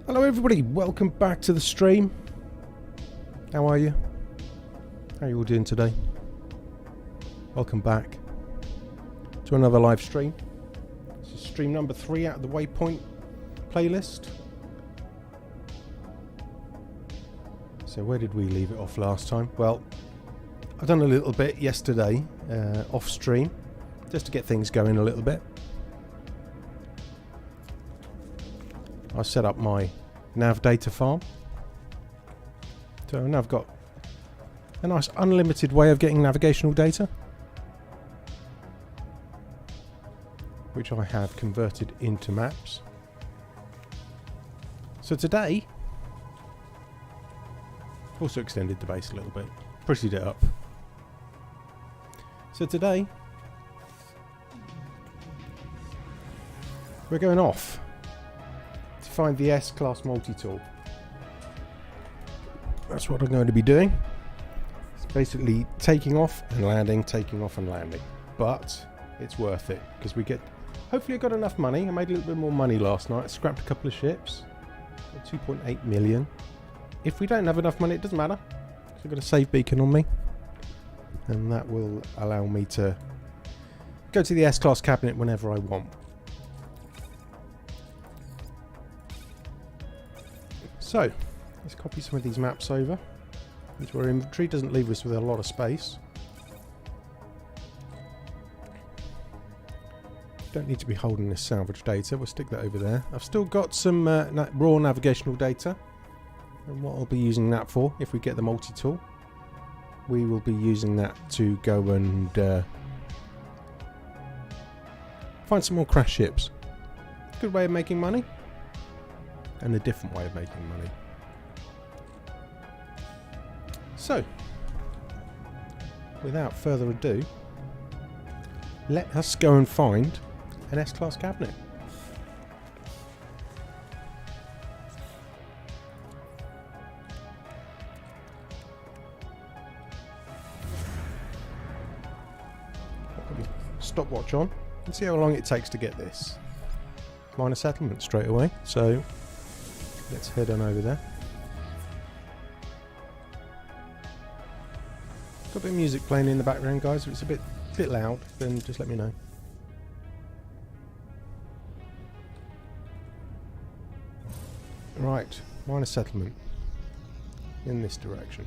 Hello everybody, welcome back to the stream. How are you? How are you all doing today? Welcome back to another live stream. This is stream number 3 out of the Waypoint playlist. So where did we leave it off last time? Well, I've done a little bit yesterday off stream just to get things going a little bit. I set up my nav data farm. So now I've got a nice unlimited way of getting navigational data, which I have converted into maps. So today, also extended the base a little bit, prettied it up. So today, we're going off to find the S-Class Multitool. That's what I'm going to be doing. It's basically taking off and landing, taking off and landing. But it's worth it because we get... Hopefully I got enough money. I made a little bit more money last night. I scrapped a couple of ships. Got 2.8 million. If we don't have enough money, it doesn't matter. I've got a save beacon on me. And that will allow me to go to the S-Class cabinet whenever I want. So, let's copy some of these maps over into our inventory. Doesn't leave us with a lot of space. Don't need to be holding this salvage data. We'll stick that over there. I've still got some raw navigational data. And what I'll be using that for, if we get the multi-tool, we will be using that to go and find some more crash ships. Good way of making money. And a different way of making money. So, without further ado, let us go and find an S-Class cabinet. Stopwatch on and see how long it takes to get this. Minor settlement straight away, so let's head on over there. Got a bit of music playing in the background, guys. If it's a bit loud, then just let me know. Right, minor settlement in this direction.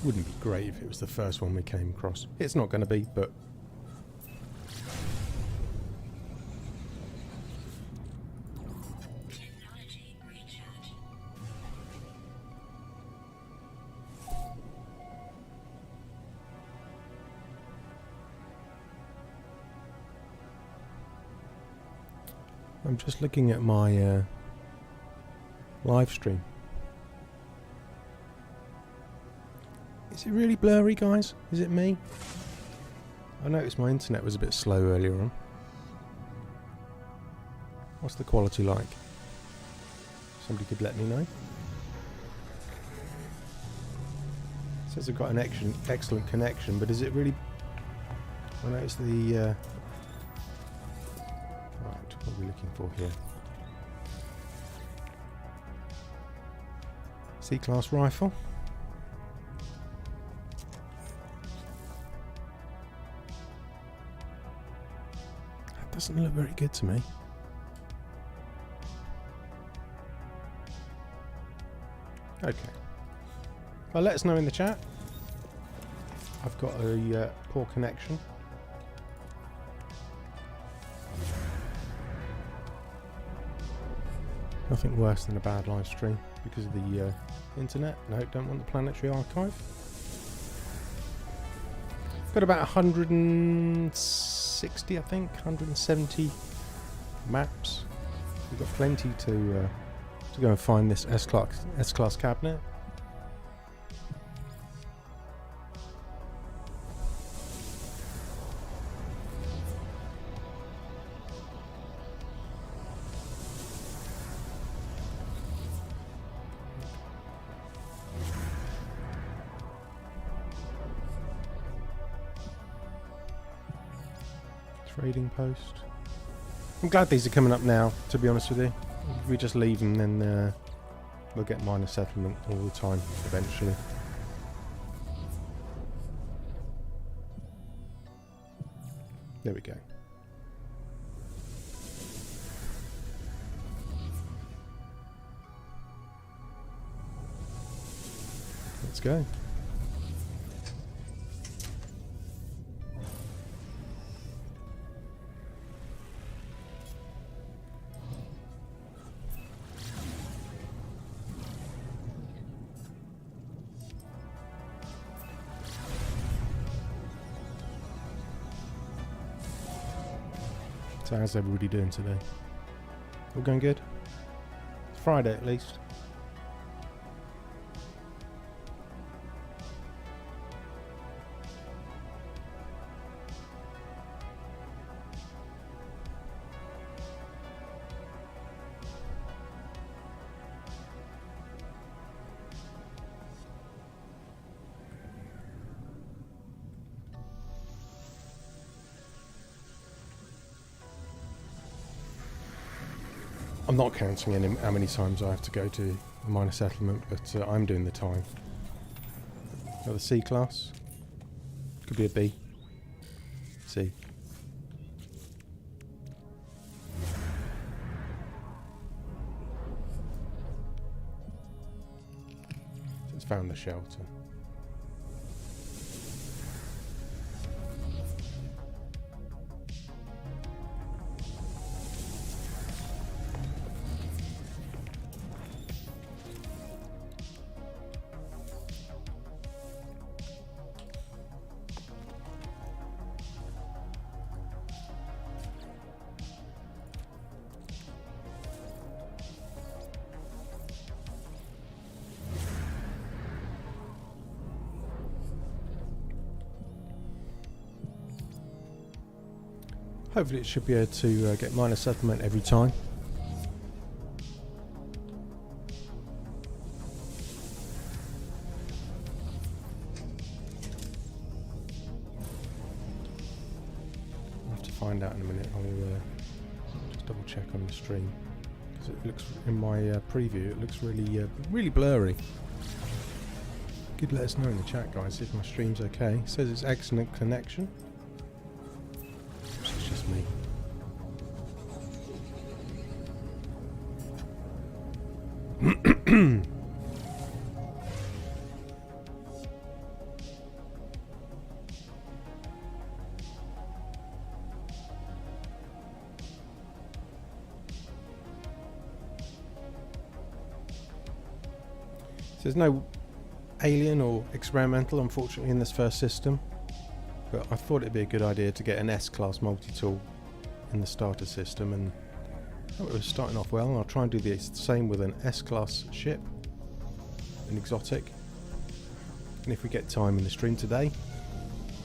Wouldn't be great if it was the first one we came across. It's not going to be, but I'm just looking at my live stream. Is it really blurry, guys? Is it me? I noticed my internet was a bit slow earlier on. What's the quality like? Somebody could let me know. It says I've got an excellent connection, but is it really... I noticed the... Right, what are we looking for here? C-Class rifle. Doesn't look very good to me. Okay. Well, let us know in the chat. I've got a poor connection. Nothing worse than a bad live stream because of the internet. No, don't want the planetary archive. Got about 160, I think, 170 maps. We've got plenty to go and find this S-Class cabinet. Trading post. I'm glad these are coming up now, to be honest with you. If we just leave them, then we'll get minor settlement all the time, eventually. There we go. Let's go. So how's everybody doing today? All going good? It's Friday at least. I'm not counting in how many times I have to go to a minor settlement, but I'm doing the time. Got the C class. Could be a B. C. It's found the shelter. Hopefully it should be able to get minor settlement every time. I'll have to find out in a minute. I'll just double check on the stream, because it looks, in my preview, it looks really really blurry. Could let us know in the chat, guys, if my stream's okay. It says it's excellent connection. Me. So there's no alien or experimental, unfortunately, in this first system. But I thought it'd be a good idea to get an S-class multi-tool in the starter system, and it was starting off well. And I'll try and do the same with an S-class ship, an exotic. And if we get time in the stream today,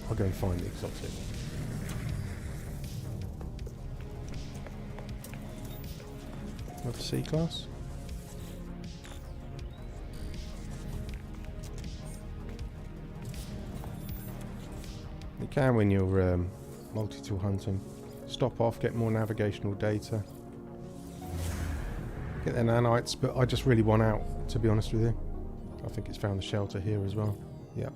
I'll go and find the exotic. Another C-class. You can, when you're multi-tool hunting, stop off, get more navigational data, get their nanites, but I just really want out, to be honest with you. I think it's found the shelter here as well. Yeah.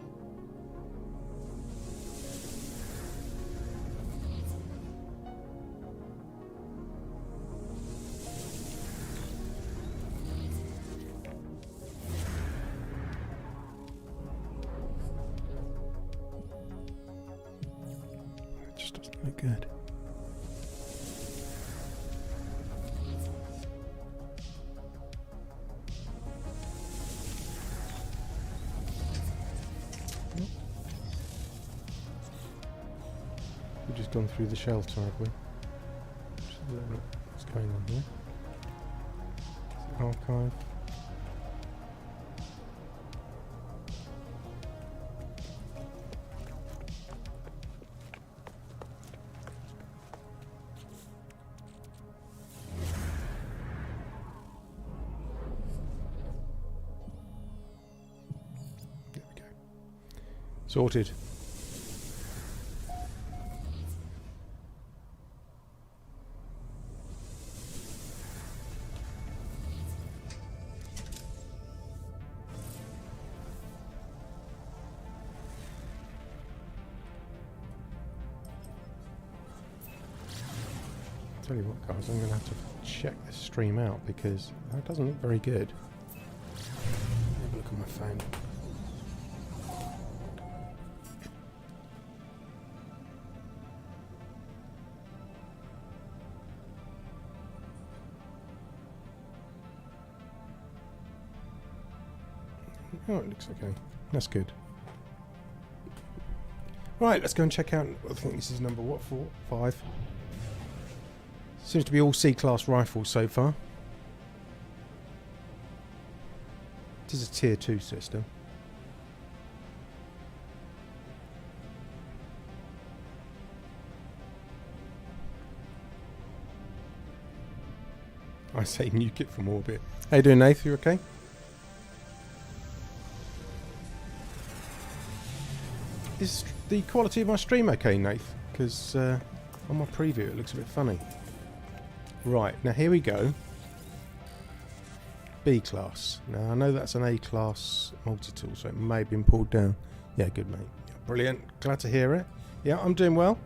Good. We've just gone through the shelter, have we? What's going on here? Archive. Sorted. Tell you what, guys, I'm going to have to check this stream out because that doesn't look very good. Have a look at my phone. Oh, it looks okay. That's good. Right, let's go and check out. I think this is number what? 4, 5. Seems to be all C-class rifles so far. It is a tier 2 system. I say nuke it from orbit. How you doing, Nath? You okay? Is the quality of my stream okay, Nath? Because on my preview it looks a bit funny. Right, now here we go. B class. Now I know that's an A class multi-tool, so it may have been pulled down. Yeah, good mate. Yeah, brilliant. Glad to hear it. Yeah, I'm doing well.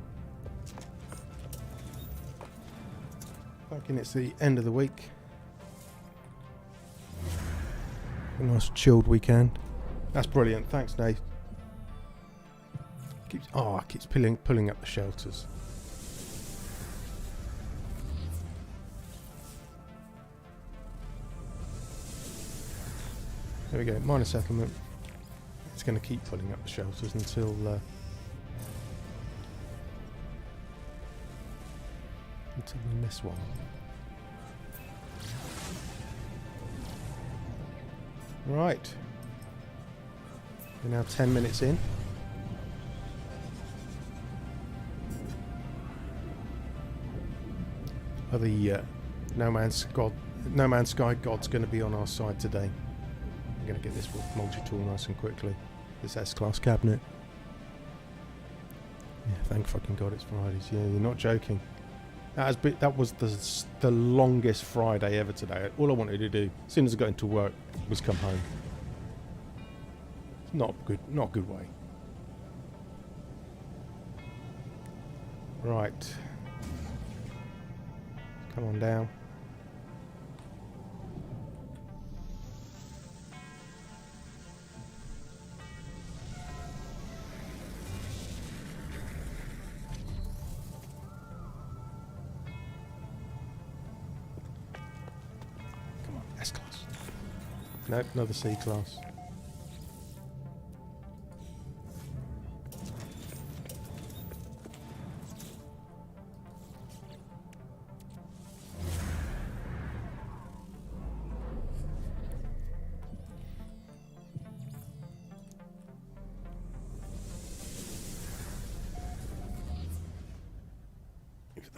Thinking it's the end of the week. A nice chilled weekend. That's brilliant. Thanks, Nate. Keeps pulling up the shelters. There we go, minor settlement. It's going to keep pulling up the shelters until we miss one. Right. We're now 10 minutes in. Are the No Man's Sky God's going to be on our side today? I'm going to get this multi-tool nice and quickly. This S-Class cabinet. Yeah, thank fucking God it's Fridays. Yeah, you're not joking. That was the longest Friday ever today. All I wanted to do, as soon as I got into work, was come home. Not a good way. Right. Come on down. Come on, S-Class. Nope, another C-Class.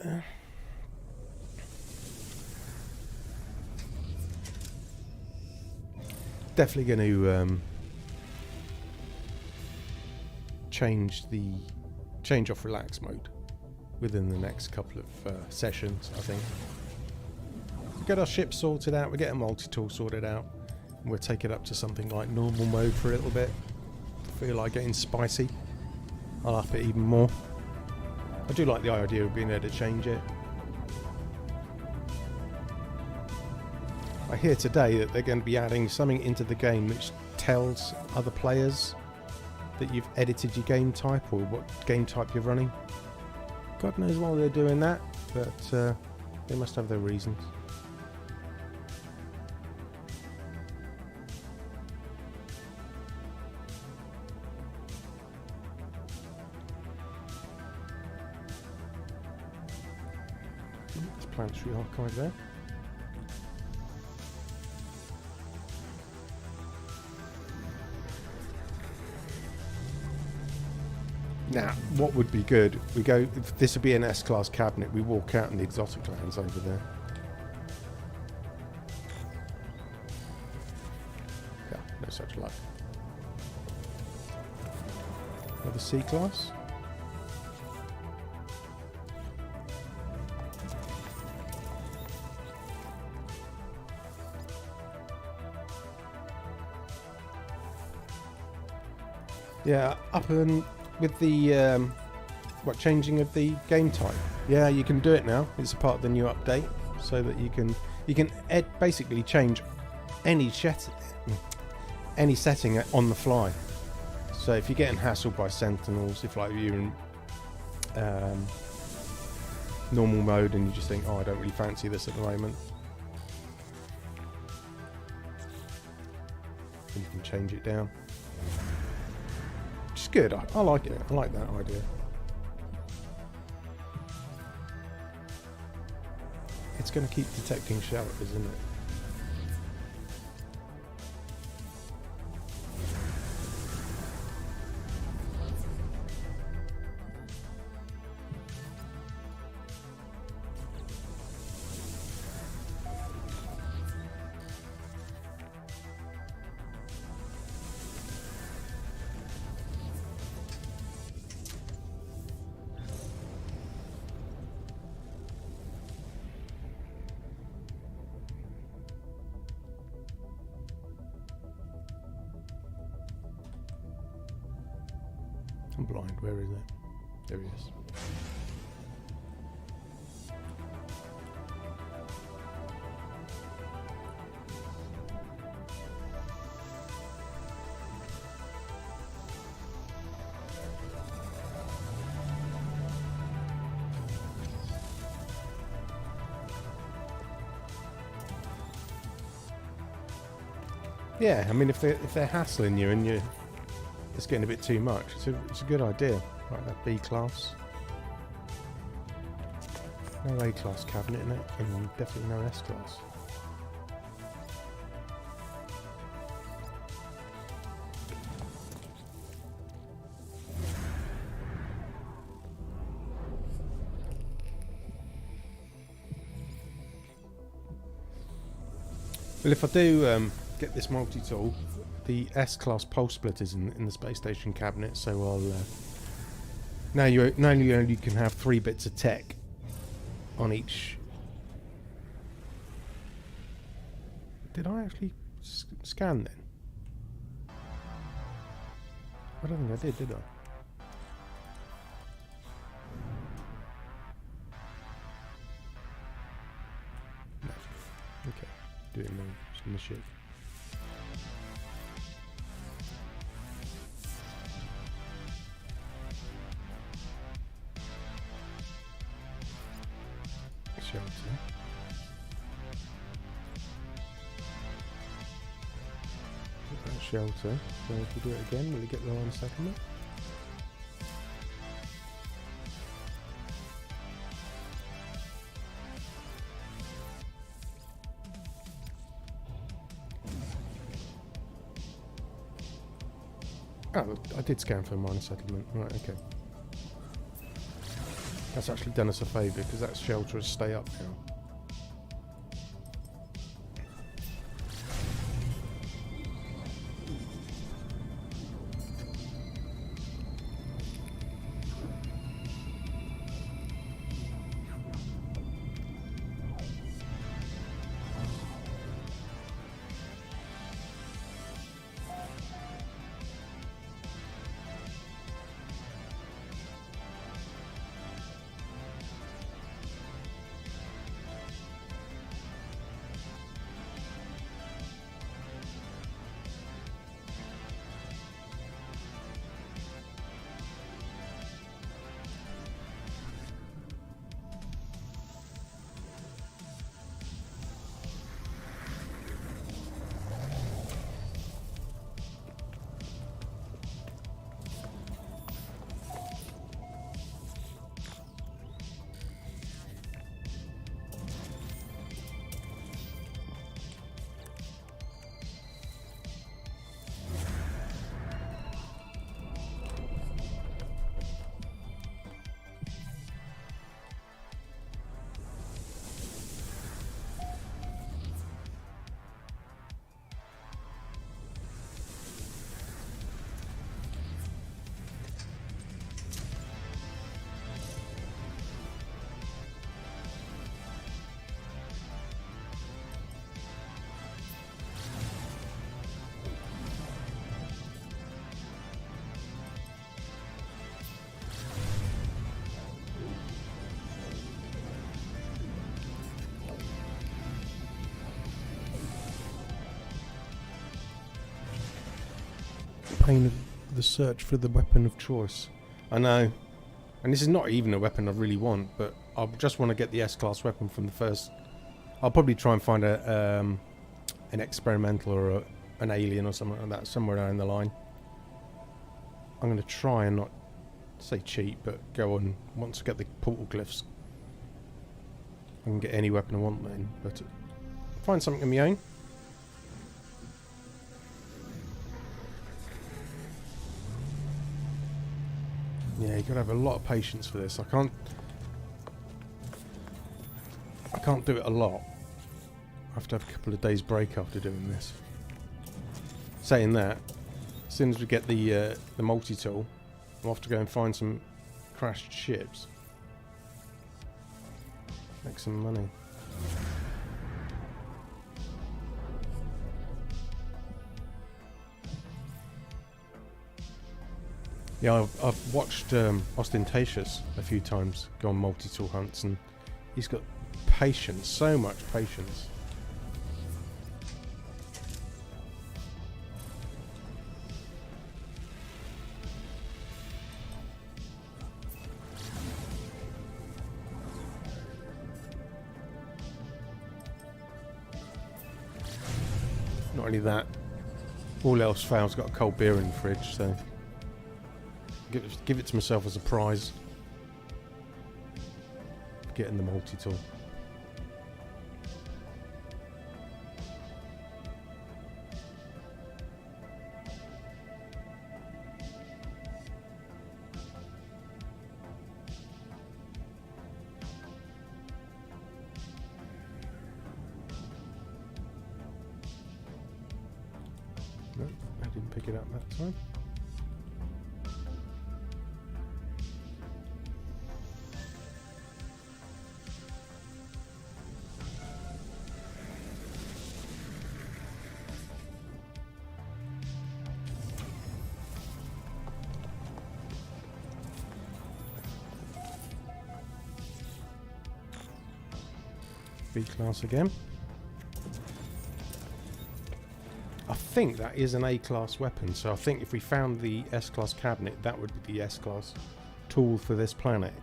There. Definitely going to change off relax mode within the next couple of sessions. I think we get our ship sorted out, we get a multi-tool sorted out, and we'll take it up to something like normal mode for a little bit. Feel like getting spicy, I'll up it even more. I do like the idea of being able to change it. I hear today that they're going to be adding something into the game which tells other players that you've edited your game type or what game type you're running. God knows why they're doing that, but they must have their reasons. Planetary archive there. Now, what would be good? We go. If this would be an S-Class cabinet. We walk out in the exotic lands over there. Yeah, no such luck. Another C-Class. Yeah, up and with the What, changing of the game type? Yeah, you can do it now. It's a part of the new update, so that you can basically change any setting on the fly. So if you're getting hassled by sentinels, if like you're in normal mode and you just think, oh, I don't really fancy this at the moment, then you can change it down. Which is good. I like it. I like that idea. It's going to keep detecting shelters, isn't it? I'm blind. Where is it? There he is. Yeah, I mean, if they're hassling you and it's getting a bit too much, it's a good idea. Like that B class. No A class cabinet in it, and definitely no S class. Well, if I do get this multi-tool, the S-class pulse splitters in the space station cabinet, so I'll now you only can have 3 bits of tech on each. Did I actually scan then? I don't think I did I? No. Okay, do it now. It's in the ship. Shelter. Put that shelter. So if we do it again, will we get the line settlement? Oh, I did scan for a minor settlement. Right, okay. That's actually done us a favour, because that shelter is stay up now. pain of the search for the weapon of choice. I know. And this is not even a weapon I really want, but I just want to get the S-class weapon from the first. I'll probably try and find an experimental or an alien or something like that somewhere down the line. I'm going to try and not say cheat, but go on once I get the portal glyphs. I can get any weapon I want then, but find something of my own. Yeah, you gotta have a lot of patience for this. I can't do it a lot. I have to have a couple of days break after doing this. Saying that, as soon as we get the multi-tool, I'm off to go and find some crashed ships. Make some money. Yeah, I've watched Ostentatious a few times go on multi-tool hunts, and he's got patience, so much patience. Not only that, all else fails, got a cold beer in the fridge, so give it to myself as a prize. Getting the multi-tool. No, I didn't pick it up that time. B-class again. I think that is an A-class weapon, so I think if we found the S-class cabinet, that would be the S-class tool for this planet.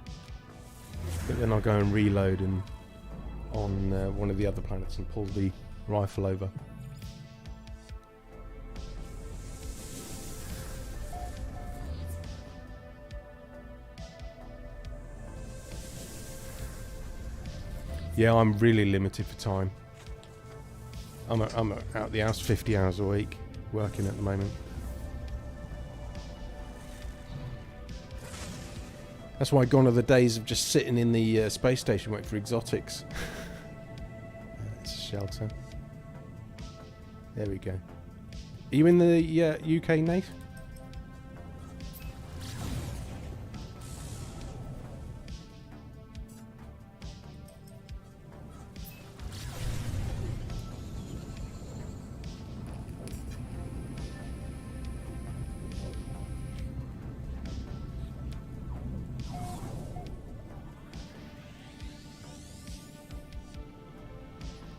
But then I'll go and reload and on one of the other planets and pull the rifle over. Yeah, I'm really limited for time. I'm out the house 50 hours a week, working at the moment. That's why gone are the days of just sitting in the space station waiting for exotics. It's a shelter. There we go. Are you in the UK, Nate?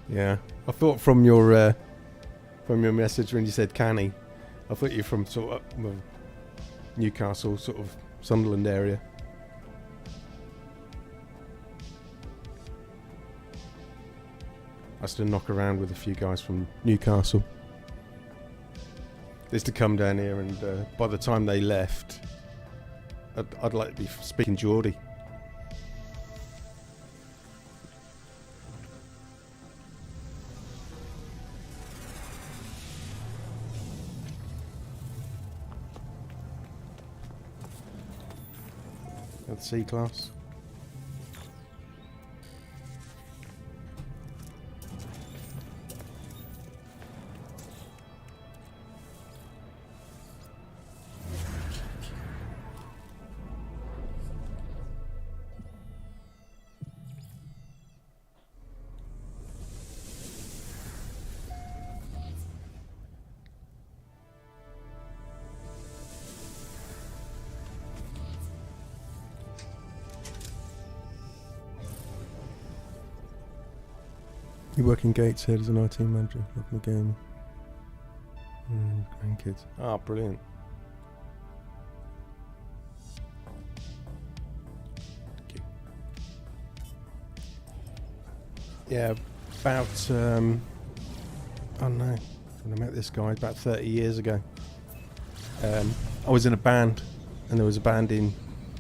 Yeah, I thought from your message when you said canny, I thought you're from sort of Newcastle, sort of Sunderland area. I used to knock around with a few guys from Newcastle. They used to come down here, and by the time they left, I'd like to be speaking Geordie. C-class. You work in Gateshead as an IT manager, looking at the game. Grandkids. Ah, brilliant. Yeah, about I don't know when I met this guy about 30 years ago. I was in a band, and there was a band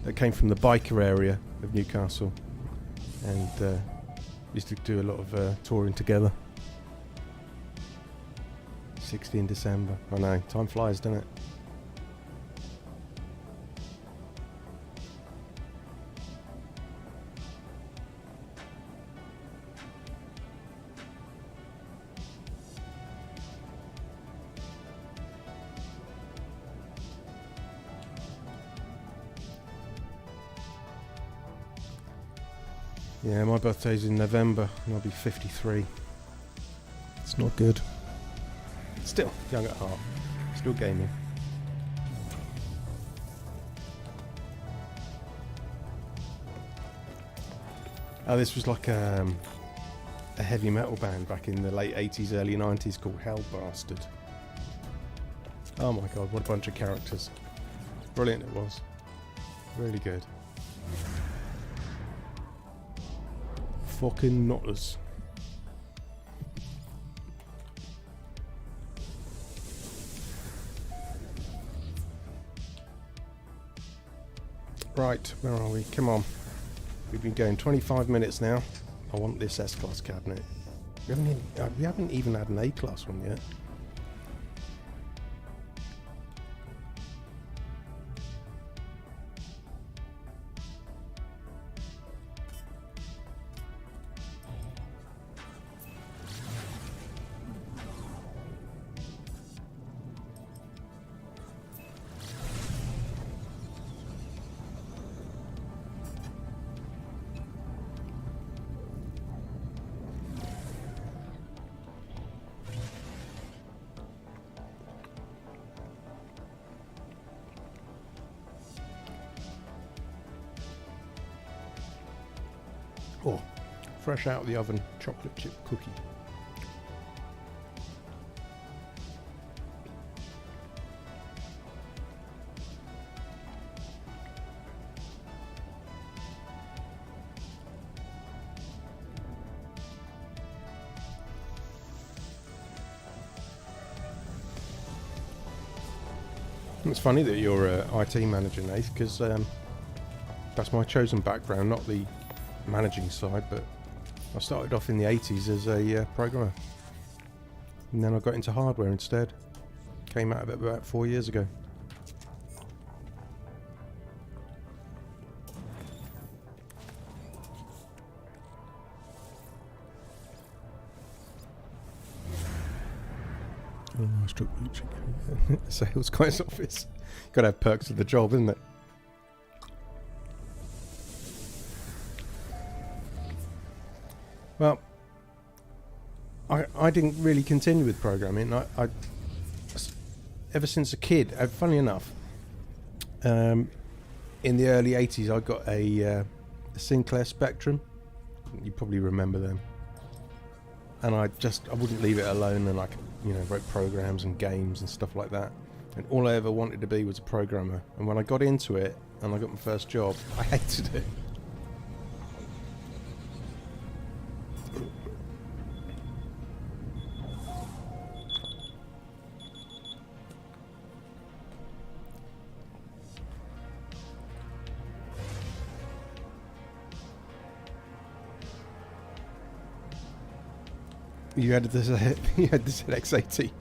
that came from the biker area of Newcastle, and used to do a lot of touring together. 16 December. I know, time flies, doesn't it? Yeah, my birthday's in November and I'll be 53. It's not good. Still young at heart. Still gaming. Oh, this was like a heavy metal band back in the late 80s, early 90s called Hell Bastard. Oh my god, what a bunch of characters. Brilliant it was. Really good. Fucking knotters. Right, where are we? Come on. We've been going 25 minutes now. I want this S-Class cabinet. We haven't even had an A-Class one yet. Oh, fresh out of the oven, chocolate chip cookie. It's funny that you're an IT manager, Nath, because that's my chosen background, not the managing side, but I started off in the 80s as a programmer, and then I got into hardware instead. Came out of it about 4 years ago. Oh, I struck reaching. Sales guy's office. Gotta have perks of the job, isn't it? Well, I didn't really continue with programming. I ever since a kid, funny enough, in the early 80s I got a Sinclair Spectrum. You probably remember them. And I wouldn't leave it alone, and I wrote programs and games and stuff like that. And all I ever wanted to be was a programmer. And when I got into it and I got my first job, I hated it. You had this X80.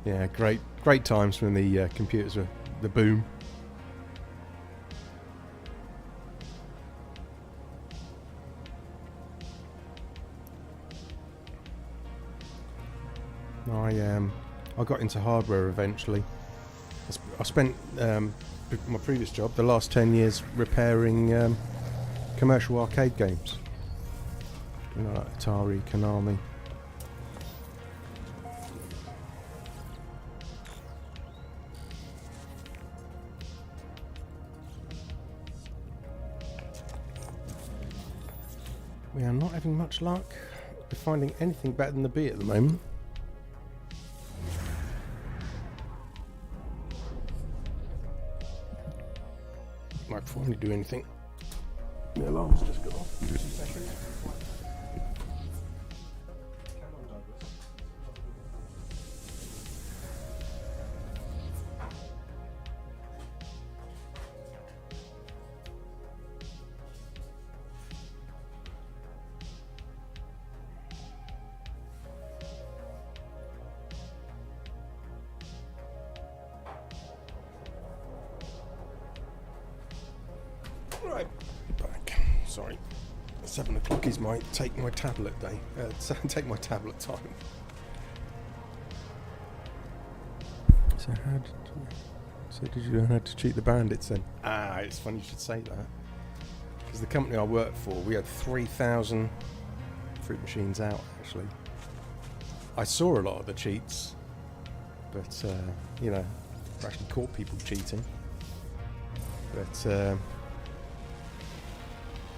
Yeah, great times when the computers were the boom. I got into hardware eventually. I spent my previous job, the last 10 years, repairing commercial arcade games. Like Atari, Konami. We are not having much luck with finding anything better than the B at the moment. Might finally do anything. The alarm's just gone off. 2 seconds. Sorry. 7 o'clock is my take my tablet day. Take my tablet time. So did you learn how to cheat the bandits then? It's funny you should say that. Because the company I worked for, we had 3,000 fruit machines out, actually. I saw a lot of the cheats, but, you know, I actually caught people cheating. But,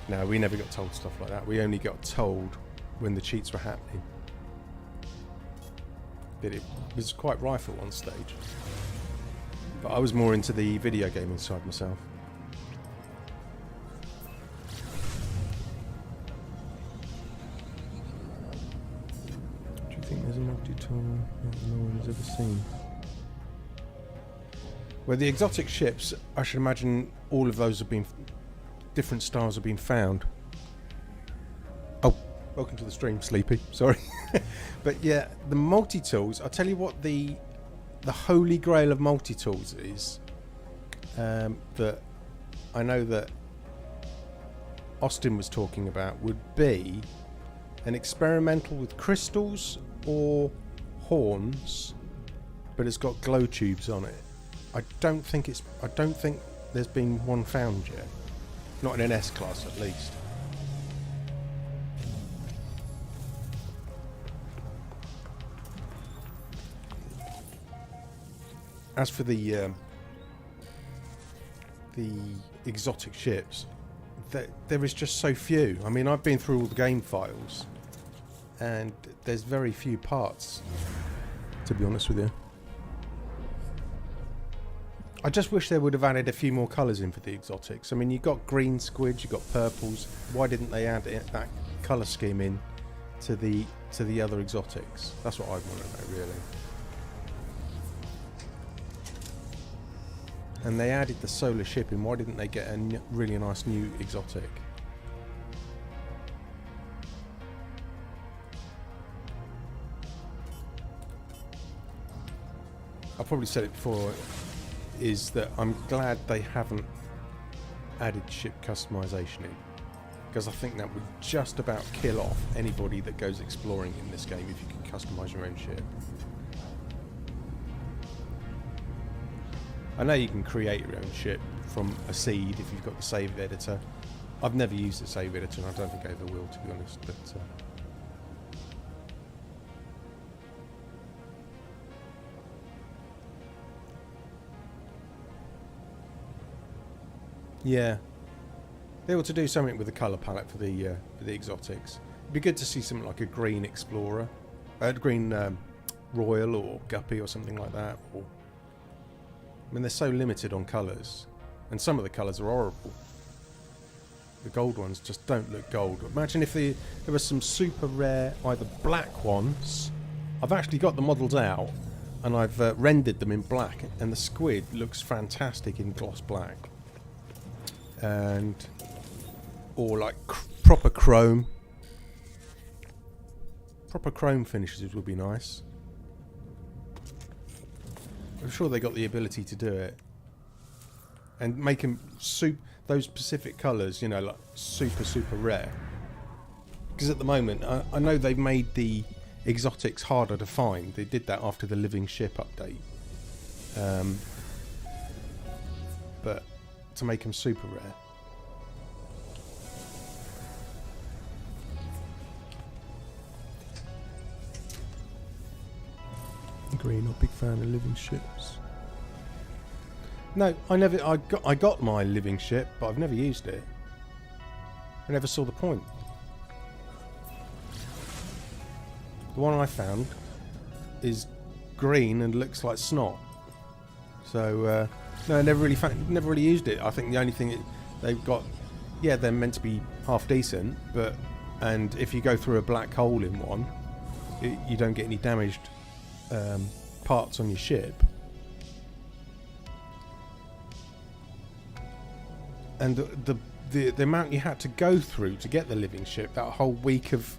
no, we never got told stuff like that. We only got told when the cheats were happening. But it was quite rife at one stage. But I was more into the video gaming side myself. Do you think there's a multi-tool that no one has ever seen? Well, the exotic ships, I should imagine all of those have been... different styles have been found. Oh, welcome to the stream, Sleepy. Sorry. But yeah, the multi-tools, I'll tell you what the holy grail of multi-tools is, that I know that Austin was talking about, would be an experimental with crystals or horns, but it's got glow tubes on it. I don't think there's been one found yet. Not in an S-class, at least. As for the exotic ships, there is just so few. I mean, I've been through all the game files, and there's very few parts, to be honest with you. I just wish they would have added a few more colours in for the exotics. I mean, you've got green squids, you've got purples. Why didn't they add that colour scheme in to the other exotics? That's what I want to know, really. And they added the solar ship in. Why didn't they get a really nice new exotic? I've probably said it before, is that I'm glad they haven't added ship customization in, because I think that would just about kill off anybody that goes exploring in this game if you can customize your own ship. I know you can create your own ship from a seed if you've got the save editor. I've never used the save editor, and I don't think I ever will, to be honest, but yeah, they ought to do something with the colour palette for the exotics. It'd be good to see something like a green explorer, green royal or guppy or something like that. Or, I mean, they're so limited on colours, and some of the colours are horrible. The gold ones just don't look gold. Imagine if there were some super rare, either black ones. I've actually got the models out, and I've rendered them in black, and the squid looks fantastic in gloss black. And or like proper chrome finishes would be nice. I'm sure they got the ability to do it and make them those specific colours, you know, like super rare, because at the moment I know they've made the exotics harder to find. They did that after the living ship update, but to make them super rare. Green, not a big fan of living ships. No, I got my living ship, but I've never used it. I never saw the point. The one I found is green and looks like snot. So no, I never really used it. I think the only thing they've got, yeah, they're meant to be half decent, and if you go through a black hole in one, you don't get any damaged parts on your ship. And the amount you had to go through to get the living ship, that whole week of,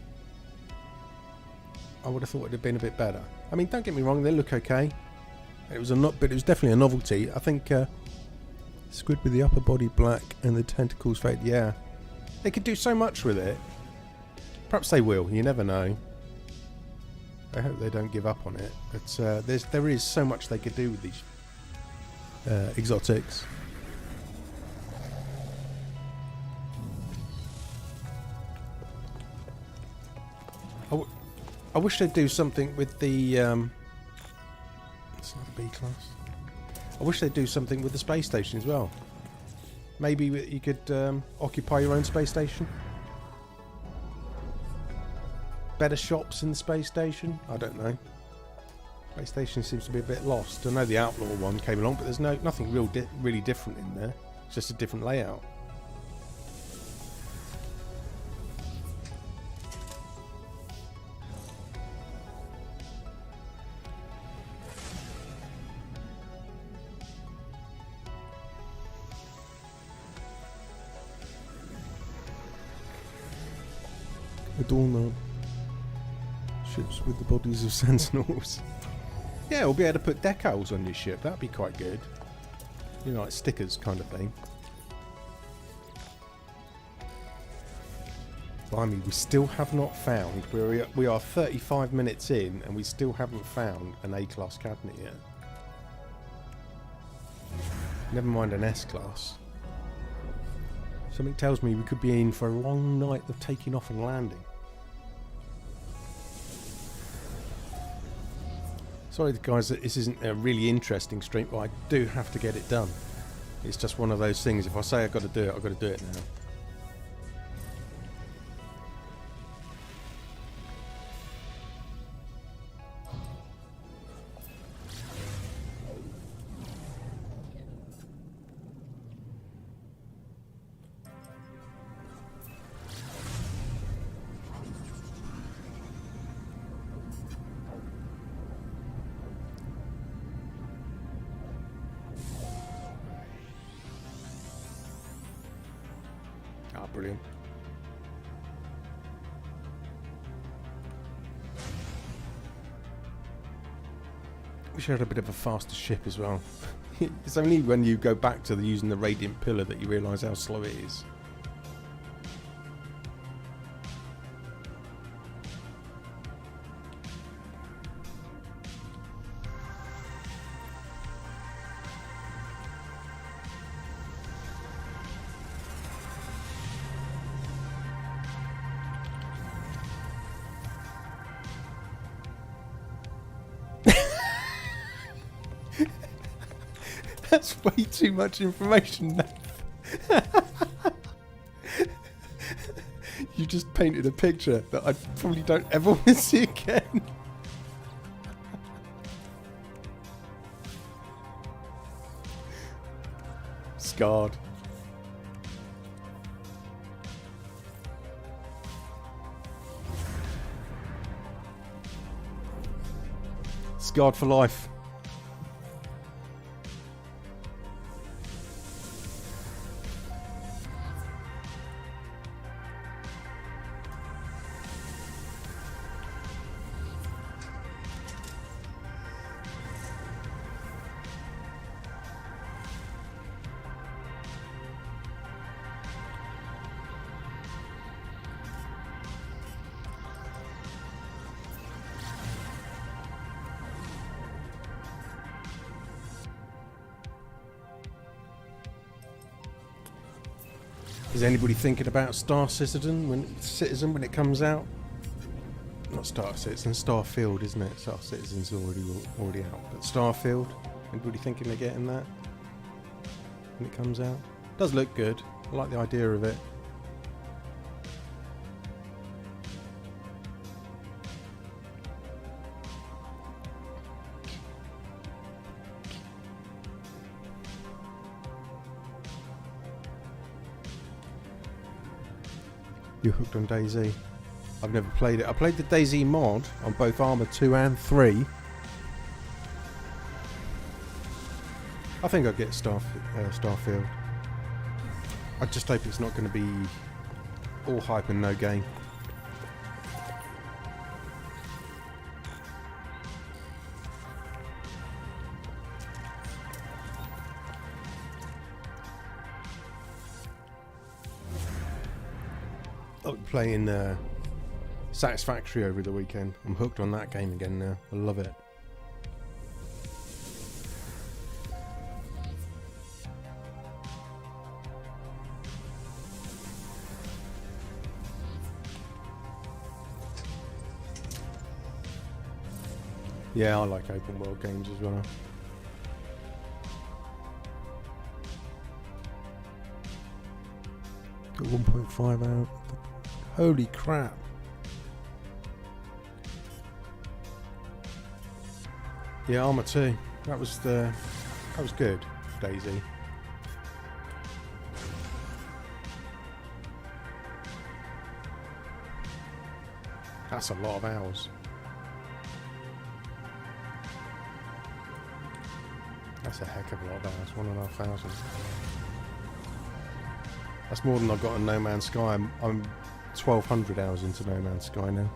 I would have thought it'd have been a bit better. I mean, don't get me wrong, they look okay. But it was definitely a novelty. I think squid with the upper body black and the tentacles fade. Yeah, They could do so much with it. Perhaps they will. You never know. I hope they don't give up on it. But there is so much they could do with these exotics. I wish they'd do something with the... it's not a B class. I wish they'd do something with the space station as well. Maybe you could occupy your own space station. Better shops in the space station? I don't know. Space station seems to be a bit lost. I know the Outlaw one came along, but there's nothing really different in there. It's just a different layout. Adorn the ships with the bodies of sentinels. Yeah, we'll be able to put decals on your ship. That'd be quite good. You know, like stickers kind of thing. Blimey, we still have not found. We are 35 minutes in, and we still haven't found an A-class cabinet yet. Never mind an S-class. Something tells me we could be in for a long night of taking off and landing. Sorry guys that this isn't a really interesting stream, but I do have to get it done. It's just one of those things. If I say I've got to do it, I've got to do it now. Brilliant. Wish I had a bit of a faster ship as well. It's only when you go back to using the radiant pillar that you realise how slow it is. That's way too much information. You just painted a picture that I probably don't ever want to see again. Scarred. Scarred for life. Is anybody thinking about Star Citizen when it comes out? Not Star Citizen, Starfield, isn't it? Star Citizen's already out. But Starfield, anybody thinking of getting that when it comes out? Does look good. I like the idea of it. You're hooked on DayZ. I've never played it. I played the DayZ mod on both Arma 2 and 3. I think I'll get Starfield. I just hope it's not going to be all hype and no game. playing Satisfactory over the weekend. I'm hooked on that game again now. I love it. Yeah, I like open world games as well. Got 1.5 out. Holy crap. Yeah, Arma 2. That was good, Daisy. That's a lot of hours. That's a heck of a lot of hours. 1,500. That's more than I've got on No Man's Sky. I'm 1,200 hours into No Man's Sky now.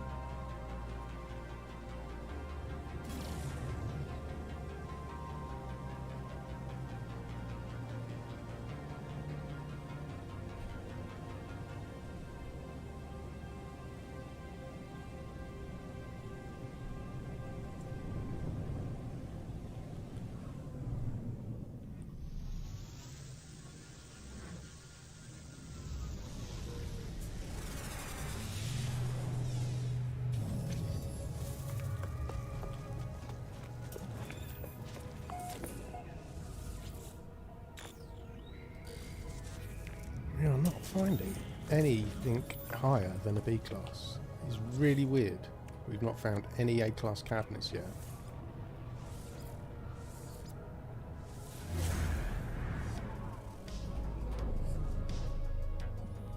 Yeah, I'm not finding anything higher than a B class. It's really weird. We've not found any A class cabinets yet.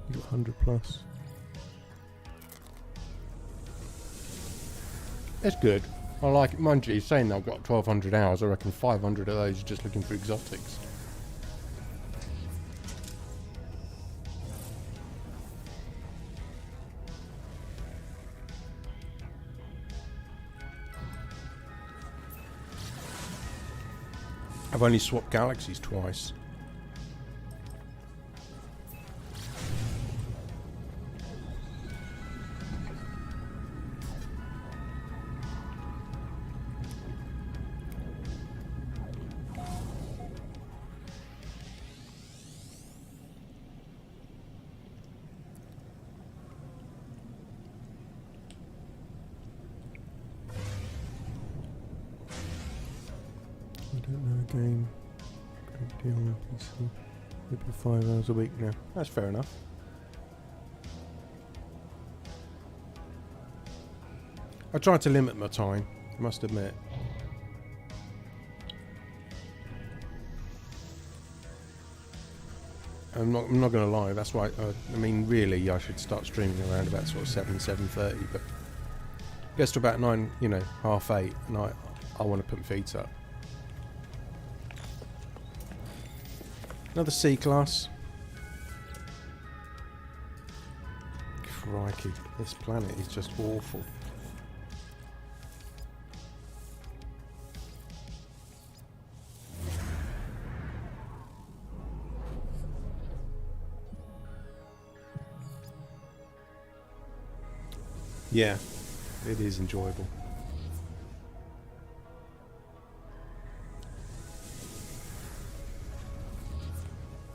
You got 100 plus. It's good. I like it. Mind you, he's saying I've got 1,200 hours. I reckon 500 of those are just looking for exotics. I've only swapped galaxies twice. I don't know again. Great deal on PC. Maybe 5 hours a week now. That's fair enough. I try to limit my time, I must admit. I'm not going to lie. That's why. I mean, really, I should start streaming around about sort of 7:30. But it gets to about 9, you know, 8:30, and I want to put my feet up. Another C class. Crikey, this planet is just awful. Yeah, it is enjoyable.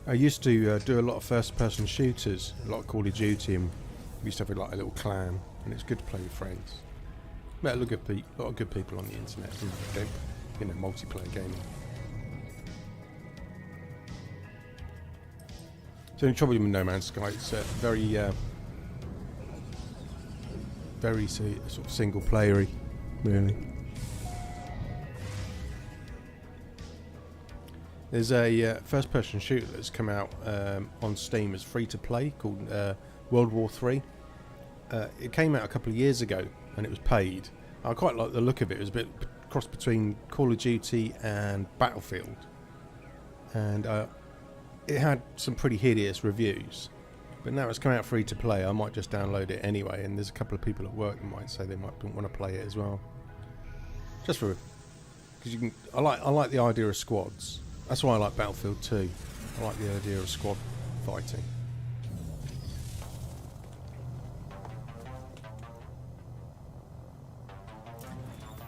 I used to do a lot of first-person shooters, a lot of Call of Duty, and we used to have like a little clan, and it's good to play with friends. Met a lot of good people on the internet, and you know, multiplayer gaming. The only trouble with No Man's Sky, it's very sort of single-playery, really. There's a first-person shooter that's come out on Steam as free-to-play called World War 3. It came out a couple of years ago and it was paid. I quite like the look of it. It was a bit cross between Call of Duty and Battlefield, and it had some pretty hideous reviews. But now it's come out free-to-play, I might just download it anyway. And there's a couple of people at work that might say they might want to play it as well, just for because you can. I like the idea of squads. That's why I like Battlefield 2. I like the idea of squad fighting.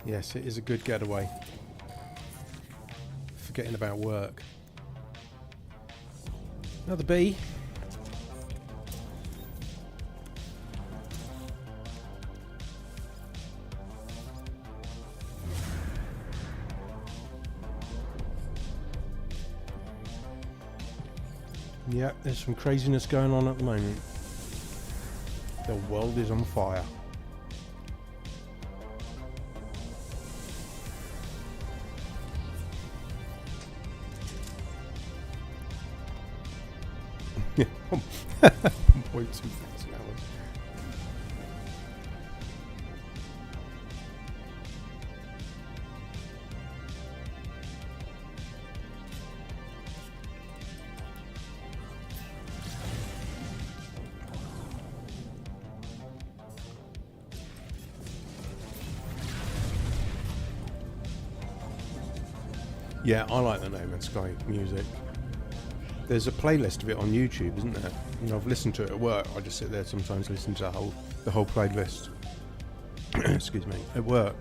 Yes, it is a good getaway. Forgetting about work. Another bee. Yeah, there's some craziness going on at the moment. The world is on fire. Yeah, 1.2 thousand hours. Yeah, I like the No Man's Sky music. There's a playlist of it on YouTube, isn't there? And I've listened to it at work. I just sit there sometimes listening to the whole playlist. Excuse me, at work.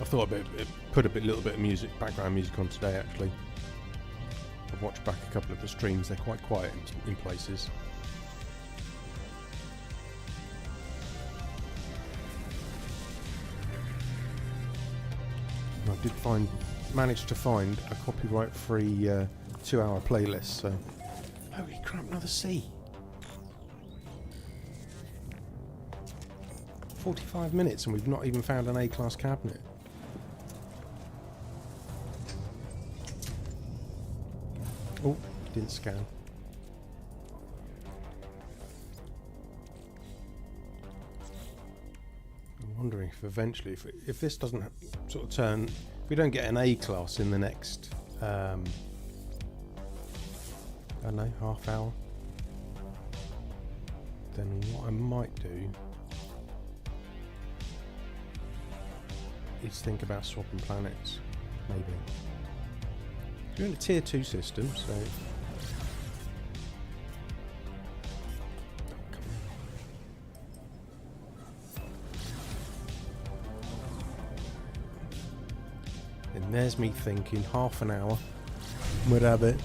I thought I'd put a little bit of music, background music on today actually. I've watched back a couple of the streams, they're quite quiet in places. And I did manage to find a copyright-free 2-hour playlist, so... Holy crap, another C! 45 minutes and we've not even found an A-class cabinet. Oh, didn't scan. I'm wondering if eventually, if this doesn't sort of turn, if we don't get an A class in the next, I don't know, half hour, then what I might do is think about swapping planets, maybe. We're in a tier 2 system, so... And there's me thinking, half an hour, we'd have it.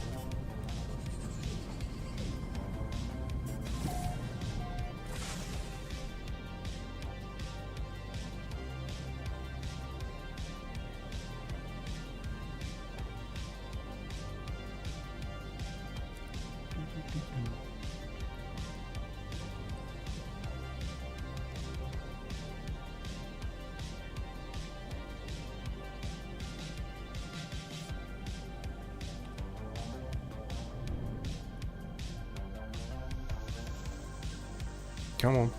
Come on.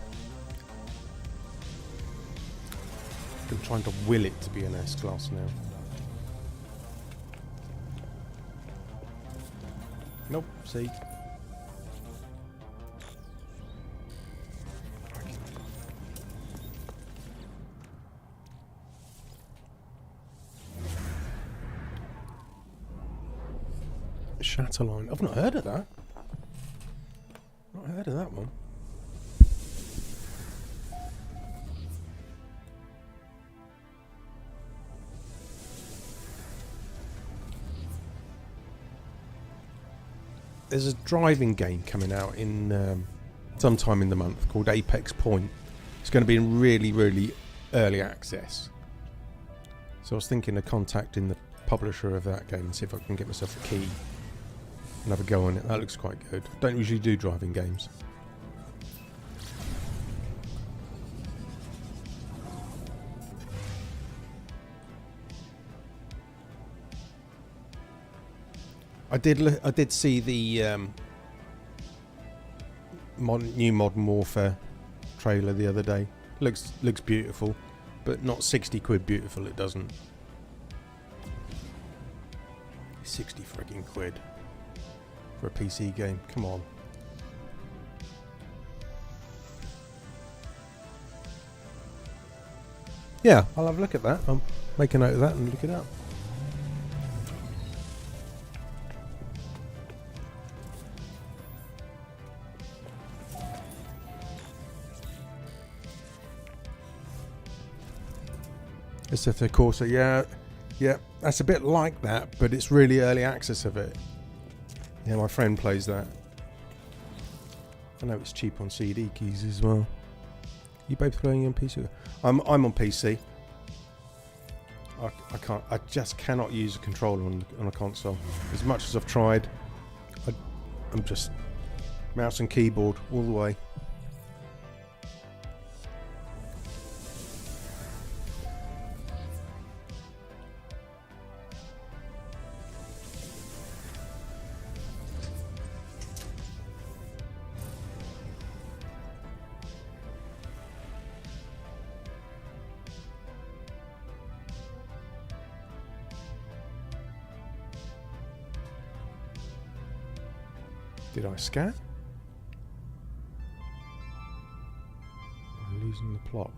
I'm trying to will it to be an S class now. Nope, see. Shatterline. I've not heard of that. Not heard of that one. There's a driving game coming out in sometime in the month called Apex Point. It's going to be in really, really early access. So I was thinking of contacting the publisher of that game and see if I can get myself a key and have a go on it. That looks quite good. Don't usually do driving games. I did see the new Modern Warfare trailer the other day. Looks beautiful, but not 60 quid beautiful. It doesn't. 60 frigging quid for a PC game. Come on. Yeah, I'll have a look at that. I'll make a note of that and look it up. SF Corsa, yeah, that's a bit like that, but it's really early access of it. Yeah, my friend plays that. I know it's cheap on CD keys as well. You both playing on PC? I'm on PC. I just cannot use a controller on a console. As much as I've tried, I'm just mouse and keyboard all the way. Did I scan? I'm losing the plot.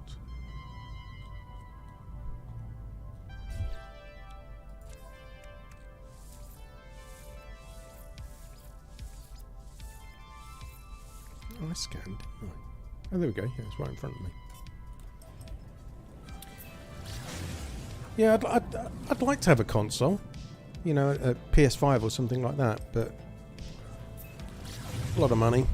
Oh, I scanned, didn't I? Oh, there we go. Yeah, it's right in front of me. Yeah, I'd like to have a console. You know, a PS5 or something like that, but a lot of money.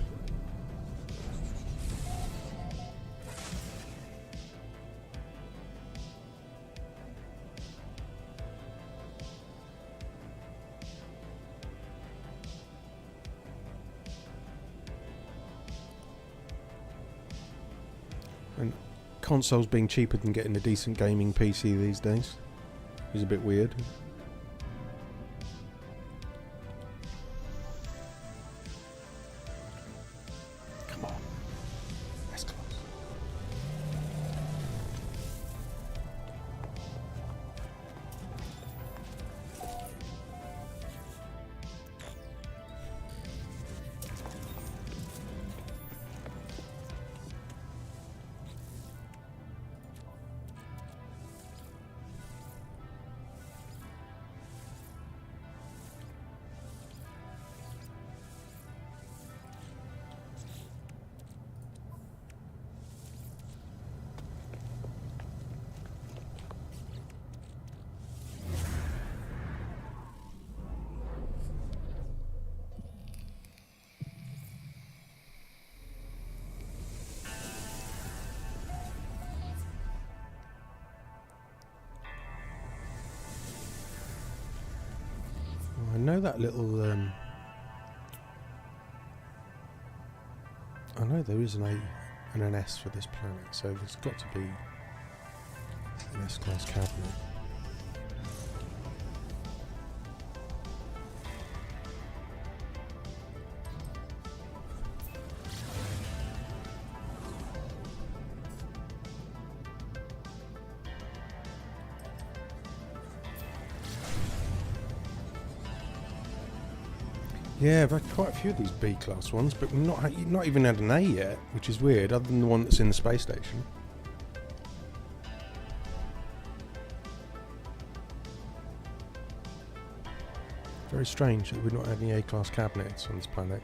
And consoles being cheaper than getting a decent gaming PC these days is a bit weird. I know that little. I know there is an A and an S for this planet, so there's got to be an S-class cabinet. Yeah, I've had quite a few of these B-class ones, but we've not even had an A yet, which is weird, other than the one that's in the space station. Very strange that we've not had any A-class cabinets on this planet.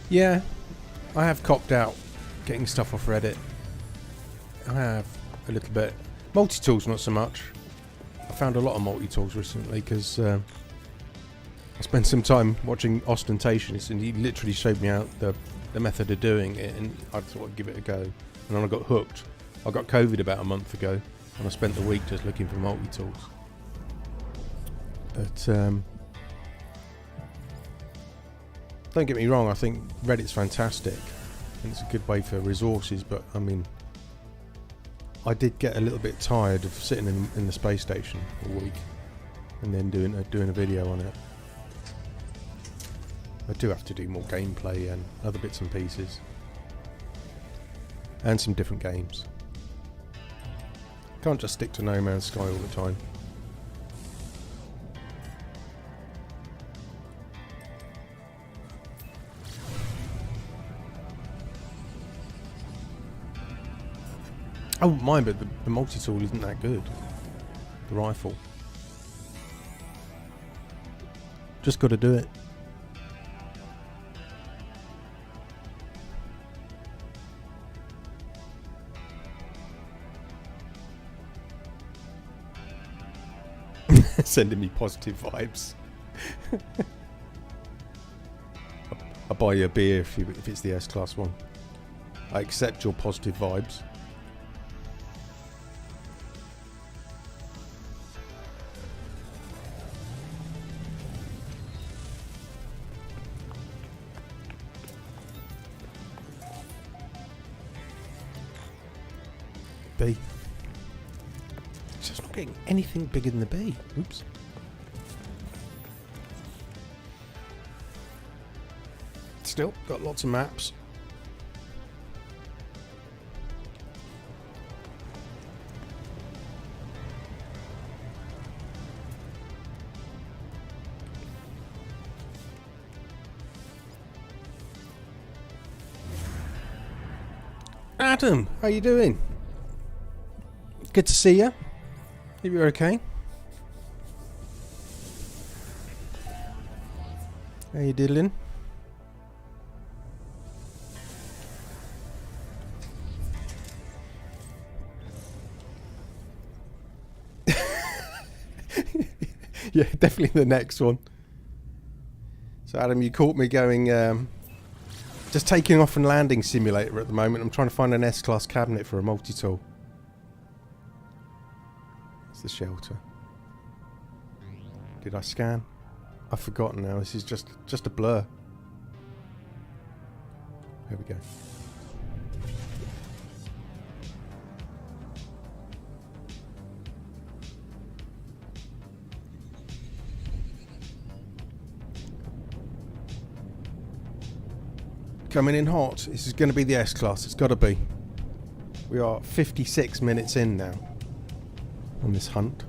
Yeah, I have copped out getting stuff off Reddit. I have a little bit. Multitools, not so much. I found a lot of multi-tools recently because I spent some time watching Ostentationists, and he literally showed me out the method of doing it, and I thought I'd give it a go. And then I got hooked. I got COVID about a month ago, and I spent the week just looking for multi-tools. But don't get me wrong, I think Reddit's fantastic and it's a good way for resources, but I mean, I did get a little bit tired of sitting in the space station for a week and then doing a video on it. I do have to do more gameplay and other bits and pieces. and some different games. Can't just stick to No Man's Sky all the time. Oh, mine, but the multi-tool isn't that good. The rifle. Just got to do it. Sending me positive vibes. I'll buy you a beer if it's the S-Class one. I accept your positive vibes. B. It's just not getting anything bigger than the B. Oops. Still got lots of maps. Adam, how you doing? Good to see you. Hope you're okay. How you diddling? Yeah, definitely the next one. So Adam, you caught me going, just taking off and landing simulator at the moment. I'm trying to find an S-Class cabinet for a multi-tool. It's the shelter. Did I scan? I've forgotten now. This is just a blur. Here we go. Coming in hot. This is going to be the S-Class. It's got to be. We are 56 minutes in now on this hunt.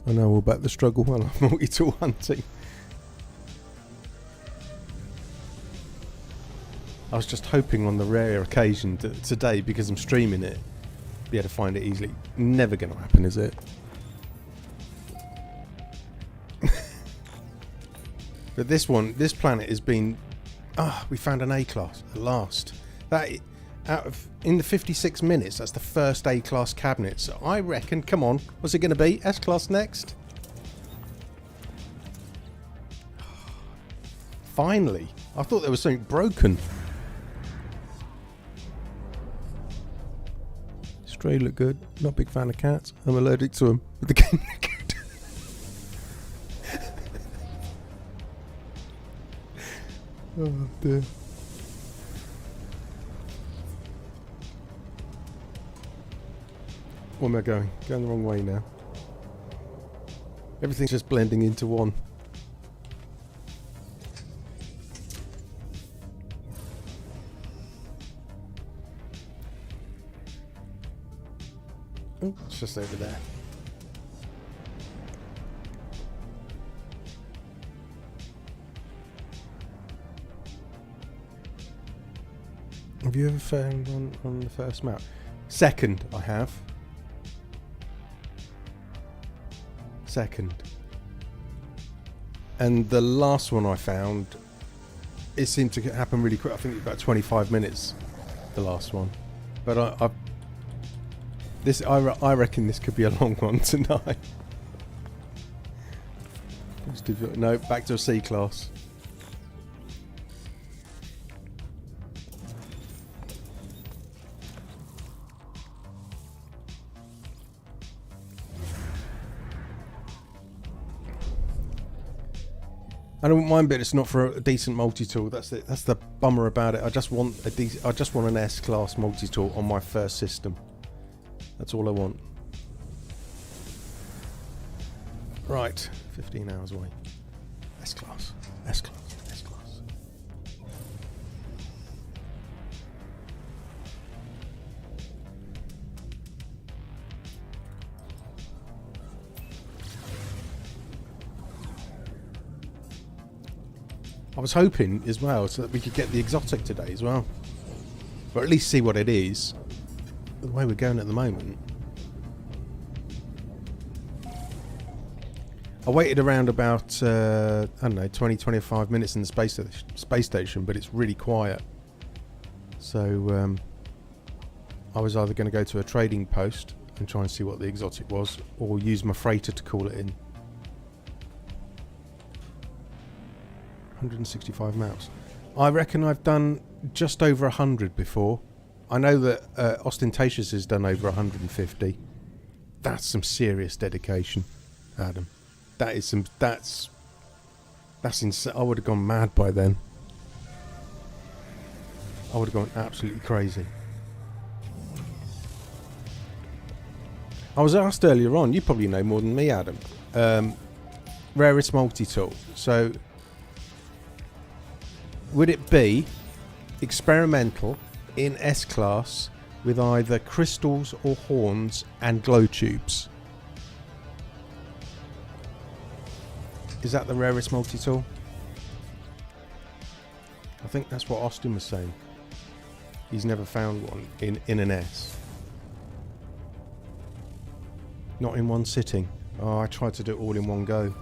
I know all about the struggle while I'm multi-tool hunting. I was just hoping on the rare occasion that today, because I'm streaming it, be able to find it easily. Never going to happen, is it? But this planet has been... we found an A-Class at last. In the 56 minutes, that's the first A-Class cabinet. So I reckon, come on, what's it going to be? S-Class next? Finally. I thought there was something broken. Stray look good. Not a big fan of cats. I'm allergic to them. But the game look good. Oh dear. Where am I going? Going the wrong way now. Everything's just blending into one. Oh, it's just over there. Have you ever found on the first map? Second, I have. Second. And the last one I found, it seemed to happen really quick. I think it was about 25 minutes, the last one. But I reckon this could be a long one tonight. No, back to a C-Class. I don't mind, but it's not for a decent multi-tool. That's the bummer about it. I just want an S-class multi-tool on my first system. That's all I want. Right, 15 hours away. S-class, S-class, S-class. I was hoping as well so that we could get the exotic today as well. Or at least see what it is. The way we're going at the moment. I waited around about, I don't know, 20-25 minutes in the space station, but it's really quiet. So I was either going to go to a trading post and try and see what the exotic was, or use my freighter to call it in. 165 maps. I reckon I've done just over 100 before. I know that Ostentatious has done over 150. That's some serious dedication, Adam. That is some. That's insane. I would have gone mad by then. I would have gone absolutely crazy. I was asked earlier on. You probably know more than me, Adam. Rarest multi-tool. So. Would it be experimental in S-class with either crystals or horns and glow tubes? Is that the rarest multi-tool? I think that's what Austin was saying. He's never found one in an S. Not in one sitting. Oh, I tried to do it all in one go.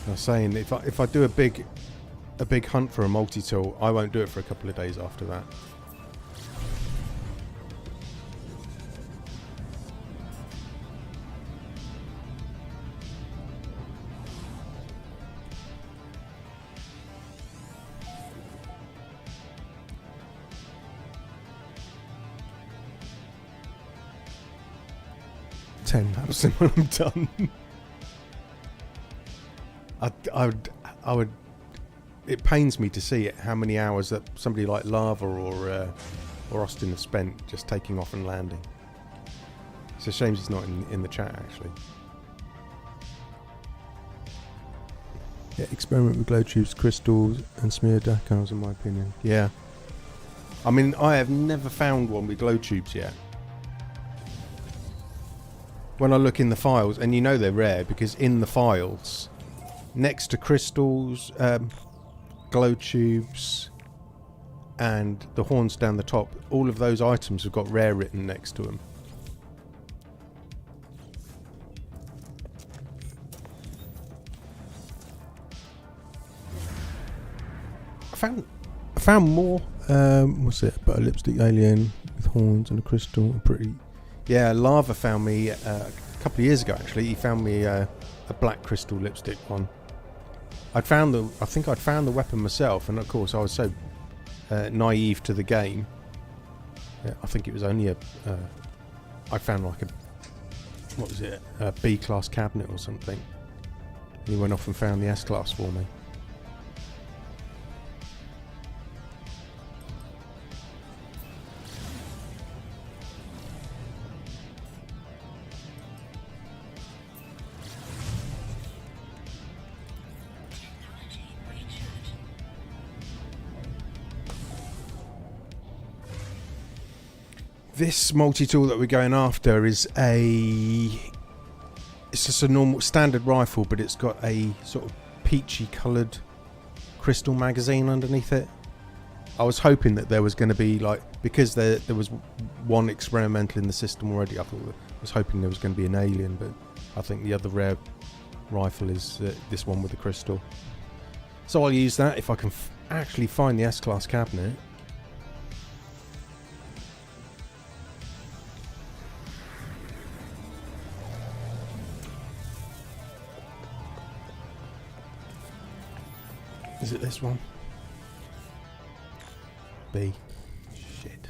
I was saying if I do a big hunt for a multi-tool, I won't do it for a couple of days after that. $10 when I'm done. I would. It pains me to see it, how many hours that somebody like Lava or Austin have spent just taking off and landing. It's a shame he's not in the chat actually. Yeah, experiment with glow tubes, crystals, and smear decals, in my opinion. Yeah. I mean, I have never found one with glow tubes yet. When I look in the files, and you know they're rare because in the files, next to crystals, glow tubes, and the horns down the top, all of those items have got rare written next to them. I found more. What's it? But a lipstick alien with horns and a crystal. Pretty. Yeah, Lava found me a couple of years ago. Actually, he found me a black crystal lipstick one. I think I'd found the weapon myself, and of course I was so naive to the game. Yeah, I think it was only I found like a B-class cabinet or something. And he went off and found the S-class for me. This multi-tool that we're going after is it's just a normal standard rifle, but it's got a sort of peachy coloured crystal magazine underneath it. I was hoping that there was going to be, like, because there was one experimental in the system already, I was hoping there was going to be an alien, but I think the other rare rifle is this one with the crystal. So I'll use that if I can actually find the S-class cabinet. Is it this one? B. Shit.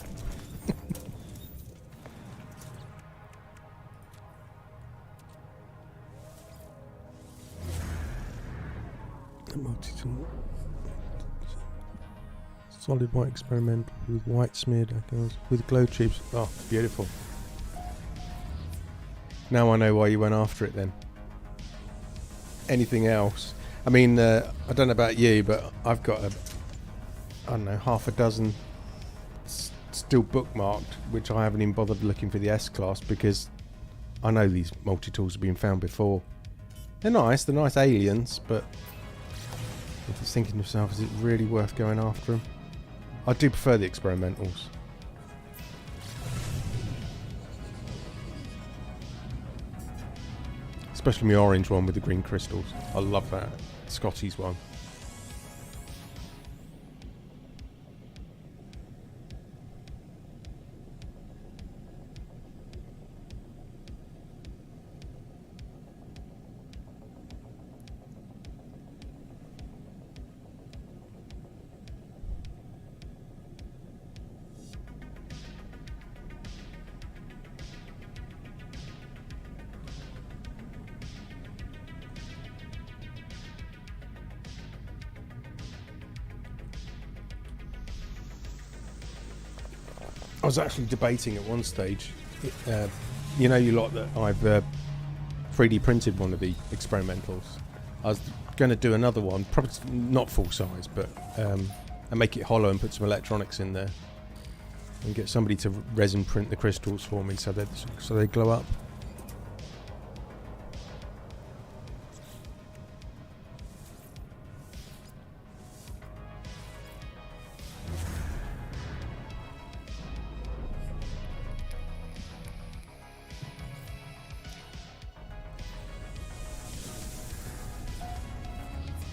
Multitool. Solid white experimental with white smeared echoes with glow tubes. Oh, beautiful. Now I know why you went after it then. Anything else? I mean, I don't know about you, but I've got I don't know, half a dozen still bookmarked, which I haven't even bothered looking for the S-Class because I know these multi-tools have been found before. They're nice aliens, but I'm just thinking to myself, is it really worth going after them? I do prefer the experimentals. Especially my orange one with the green crystals. I love that. Scotty's one. I was actually debating at one stage, you know, you lot that I've 3D printed one of the experimentals. I was going to do another one, probably not full size, but and make it hollow and put some electronics in there, and get somebody to resin print the crystals for me so they glow up.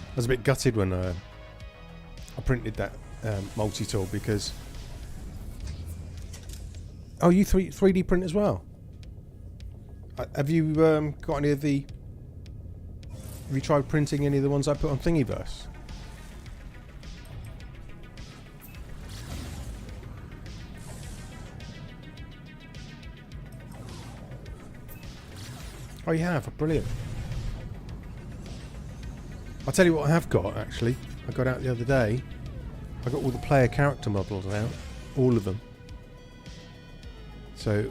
I was a bit gutted when I printed that multi-tool because... Oh, you 3D print as well? Have you got any of the... Have you tried printing any of the ones I put on Thingiverse? Oh, you have? Brilliant. I'll tell you what I have got, actually. I got out the other day. I got all the player character models out. All of them. So,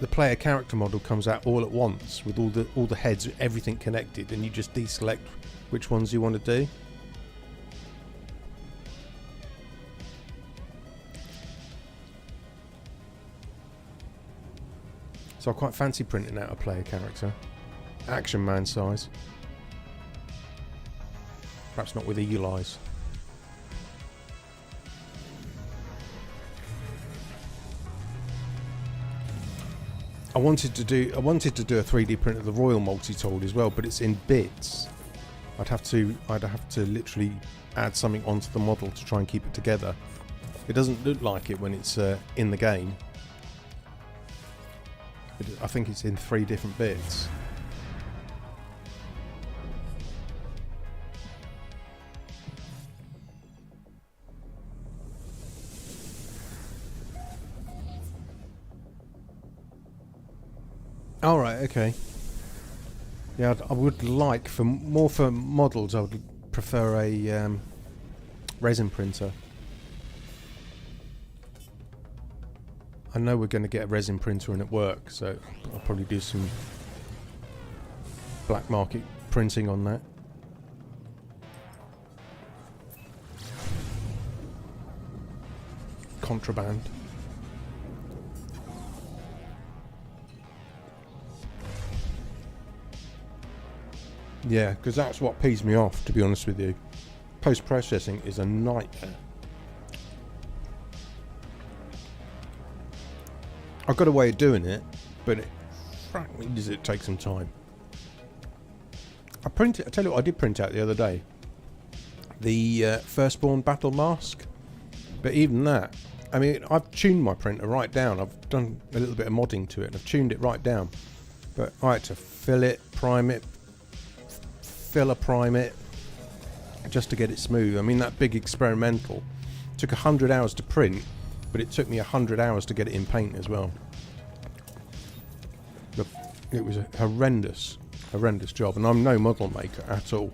the player character model comes out all at once with all the heads, everything connected, and you just deselect which ones you want to do. So I quite fancy printing out a player character. Action Man size. Perhaps not with eagle eyes. I wanted to do a 3D print of the Royal Multitool as well, but it's in bits. I'd have to literally add something onto the model to try and keep it together. It doesn't look like it when it's in the game. I think it's in 3 different bits. All right, okay. Yeah, I would like for models. I would prefer a resin printer. I know we're going to get a resin printer in at work, so I'll probably do some black market printing on that. Contraband. Yeah, because that's what pees me off, to be honest with you. Post-processing is a nightmare. I've got a way of doing it, but frankly, does it take some time. I tell you what I did print out the other day. The Firstborn Battle Mask. But even that, I mean, I've tuned my printer right down. I've done a little bit of modding to it, and I've tuned it right down. But I had to fill it, prime it, prime it, just to get it smooth. I mean, that big experimental took 100 hours to print, but it took me 100 hours to get it in paint as well. Look, it was a horrendous job, and I'm no model maker at all.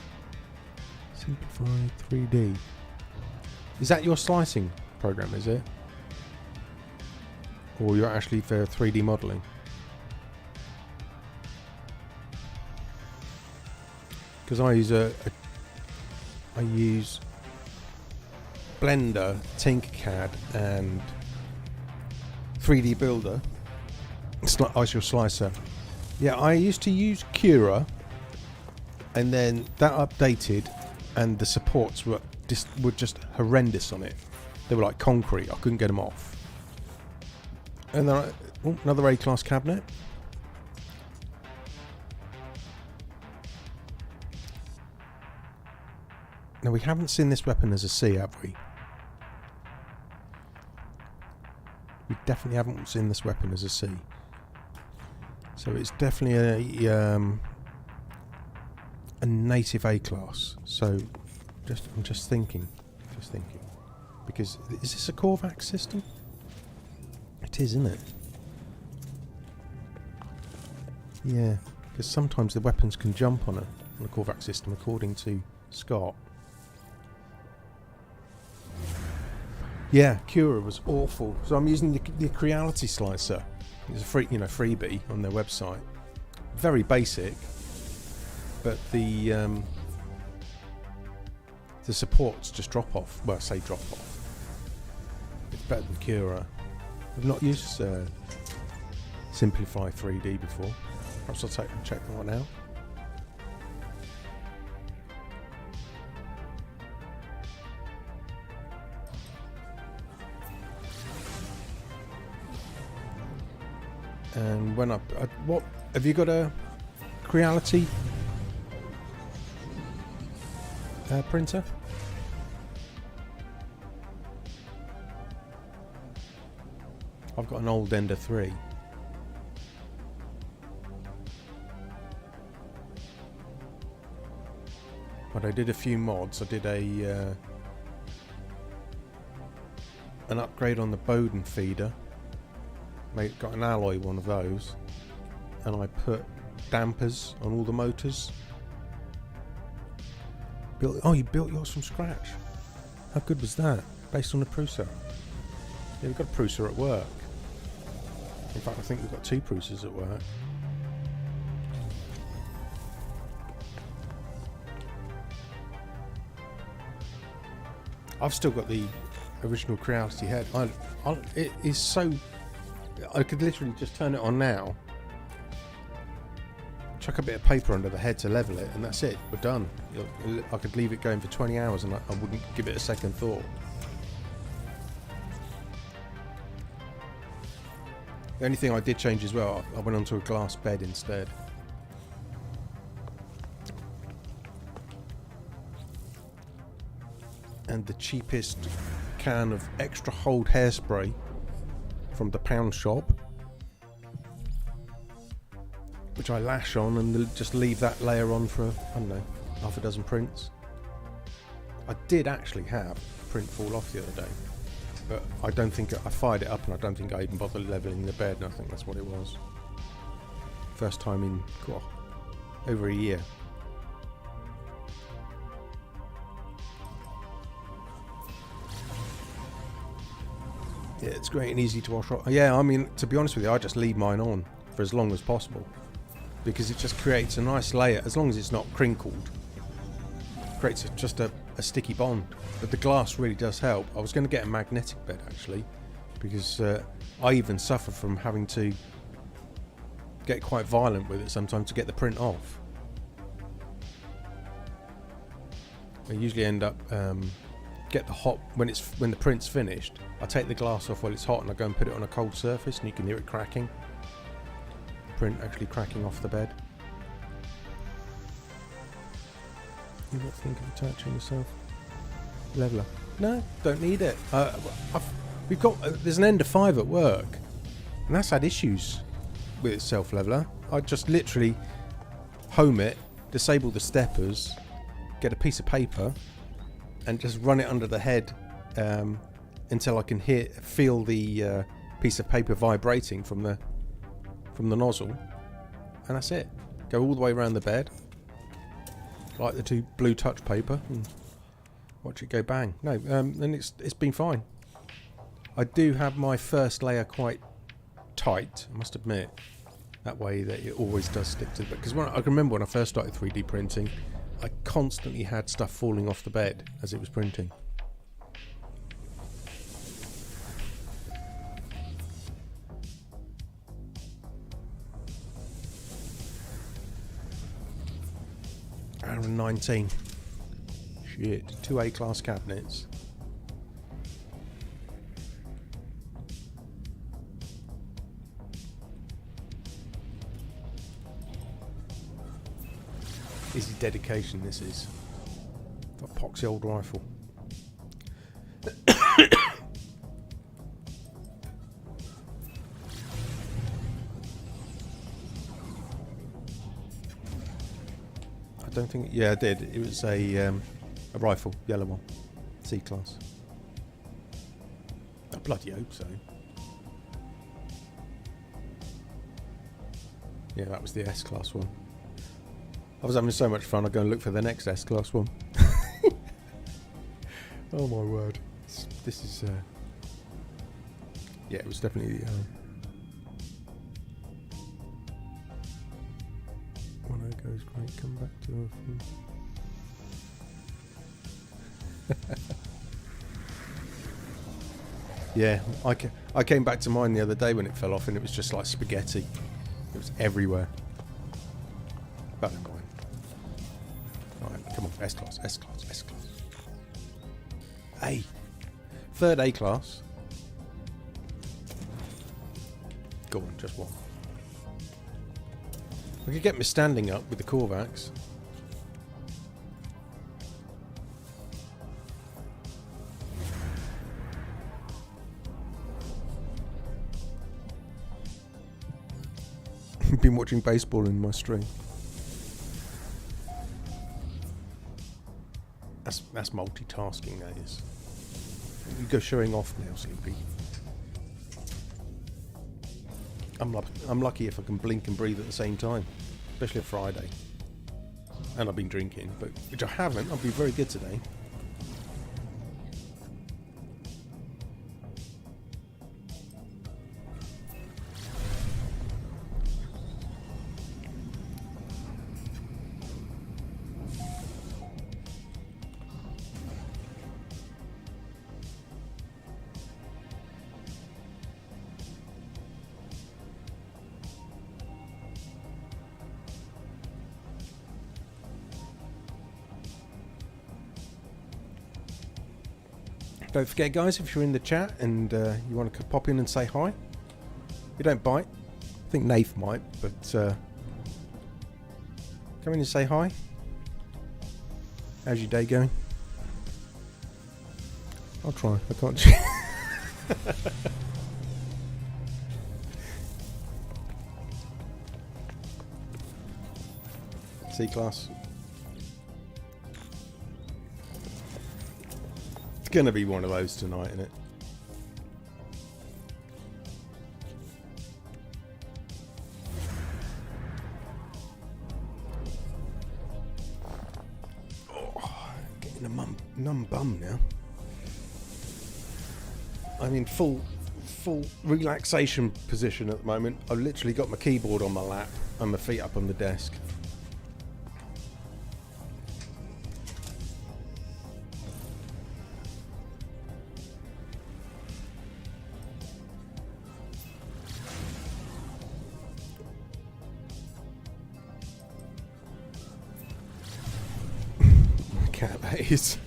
Simplify 3D. Is that your slicing program, is it? Or you're actually for 3D modeling? Because I use Blender, Tinkercad, and 3D Builder. Ice Slicer. Yeah, I used to use Cura, and then that updated, and the supports were just horrendous on it. They were like concrete. I couldn't get them off. And then another A-class cabinet. Now, we haven't seen this weapon as a C, have we? We definitely haven't seen this weapon as a C. So it's definitely a native A-class. So I'm just thinking. Because is this a Korvax system? It is, isn't it? Yeah, because sometimes the weapons can jump on a Korvax system, according to Scott. Yeah, Cura was awful. So I'm using the Creality Slicer. It's a freebie on their website. Very basic, but the supports just drop off. Well, I say drop off. It's better than Cura. I've not used Simplify 3D before. Perhaps I'll check that one out. And when what have you got a Creality printer? I've got an old Ender 3. But I did a few mods. I did an upgrade on the Bowden feeder. Got an alloy one of those, and I put dampers on all the motors. You built yours from scratch? How good was that? Based on a Prusa? Yeah, we've got a Prusa at work. In fact, I think we've got 2 Prusas at work. I've still got the original Creality head. It is so... I could literally just turn it on now, chuck a bit of paper under the head to level it, and that's it. We're done. I could leave it going for 20 hours and I wouldn't give it a second thought. The only thing I did change as well, I went onto a glass bed instead. And the cheapest can of extra hold hairspray from the pound shop, which I lash on and just leave that layer on for, I don't know, half a dozen prints. I did actually have a print fall off the other day, but I don't think I fired it up, and I don't think I even bothered leveling the bed, and I think that's what it was. First time in over a year. Yeah, it's great and easy to wash off. Yeah, I mean, to be honest with you, I just leave mine on for as long as possible, because it just creates a nice layer, as long as it's not crinkled. Creates just a sticky bond. But the glass really does help. I was going to get a magnetic bed, actually, because I even suffer from having to get quite violent with it sometimes to get the print off. I usually end up get the hot when the print's finished. I take the glass off while it's hot and I go and put it on a cold surface, and you can hear it cracking. The print actually cracking off the bed. You not think of attaching yourself leveler? No, don't need it. There's an Ender 5 at work, and that's had issues with its self leveler. I just literally home it, disable the steppers, get a piece of paper, and just run it under the head until I can feel the piece of paper vibrating from the nozzle, and that's it. Go all the way around the bed, like the 2 blue touch paper and watch it go bang. No, and it's been fine. I do have my first layer quite tight, I must admit. That way that it always does stick to the bed. Because I can remember when I first started 3D printing, I constantly had stuff falling off the bed as it was printing. Hour and 19. Shit. 2 A-class cabinets. Easy dedication this is. That poxy old rifle. I don't think... Yeah, I did. It was a rifle, yellow one. C-class. I bloody hope so. Yeah, that was the S-class one. I was having so much fun, I'll go and look for the next S-class one. Oh my word. This is... yeah, it was definitely... one of goes great, come back to Earth. Yeah, I came back to mine the other day when it fell off and it was just like spaghetti. It was everywhere. But never mind. Alright, come on, S-class, S-class, S-class. A. 3rd A-class. Go on, just one. I could get me standing up with the Korvax. Been watching baseball in my stream. That's multitasking, that is. You go showing off now, Sleepy. I'm lucky if I can blink and breathe at the same time, especially a Friday. And I've been drinking, but which I haven't. I'll be very good today. Don't forget, guys, if you're in the chat and you want to pop in and say hi, you don't bite. I think Nath might, but come in and say hi. How's your day going? I'll try. I can't. C-class. Gonna be one of those tonight, isn't it? Oh, getting a numb bum now. I'm in full relaxation position at the moment. I've literally got my keyboard on my lap and my feet up on the desk. That is.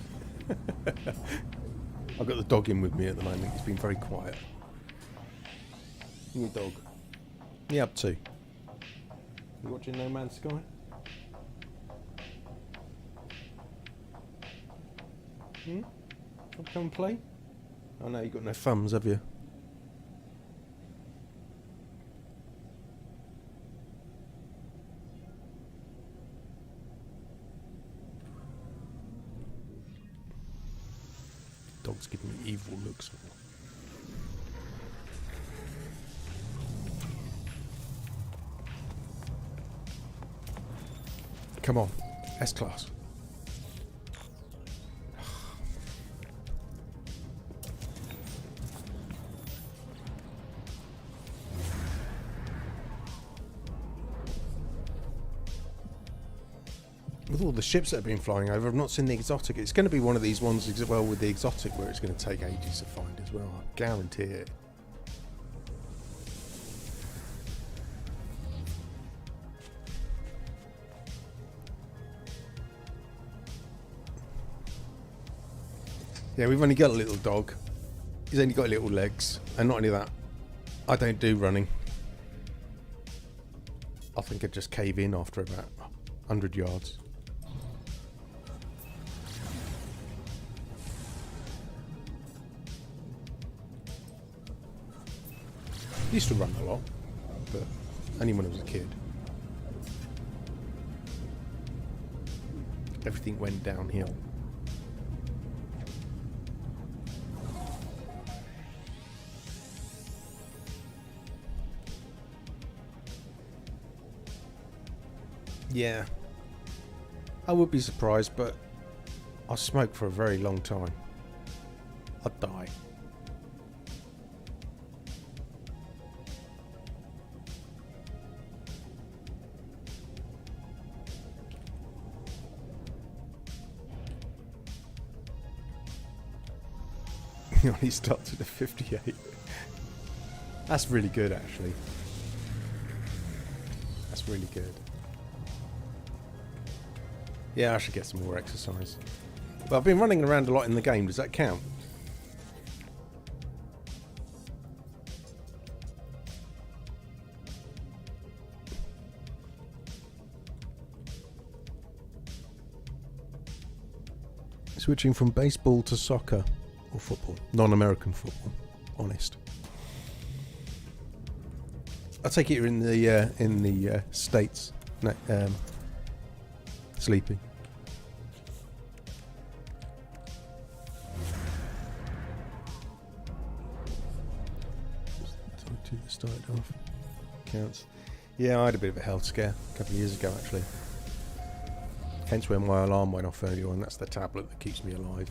I've got the dog in with me at the moment. He's been very quiet. Your dog. What are you up to? You watching No Man's Sky? Come and play? Oh no, you got no thumbs, have you? Dog's giving me evil looks. Come on, S-class. with all the ships that have been flying over, I've not seen the exotic. It's going to be one of these ones as well with the exotic where it's going to take ages to find as well. I guarantee it. Yeah, we've only got a little dog. He's only got little legs. And not only that, I don't do running. I think I'd just cave in after about 100 yards. Used to run a lot, but only when I was a kid. Everything went downhill. Yeah, I would be surprised, but I'll smoke for a very long time. I'd die. He only started at 58. That's really good, actually. That's really good. Yeah, I should get some more exercise. But I've been running around a lot in the game. Does that count? Switching from baseball to soccer or football. Non-American football. Honest. I take it you're in the States. No, sleeping. Started off. Counts. Yeah, I had a bit of a health scare a couple of years ago, actually. Hence when my alarm went off earlier on. That's the tablet that keeps me alive.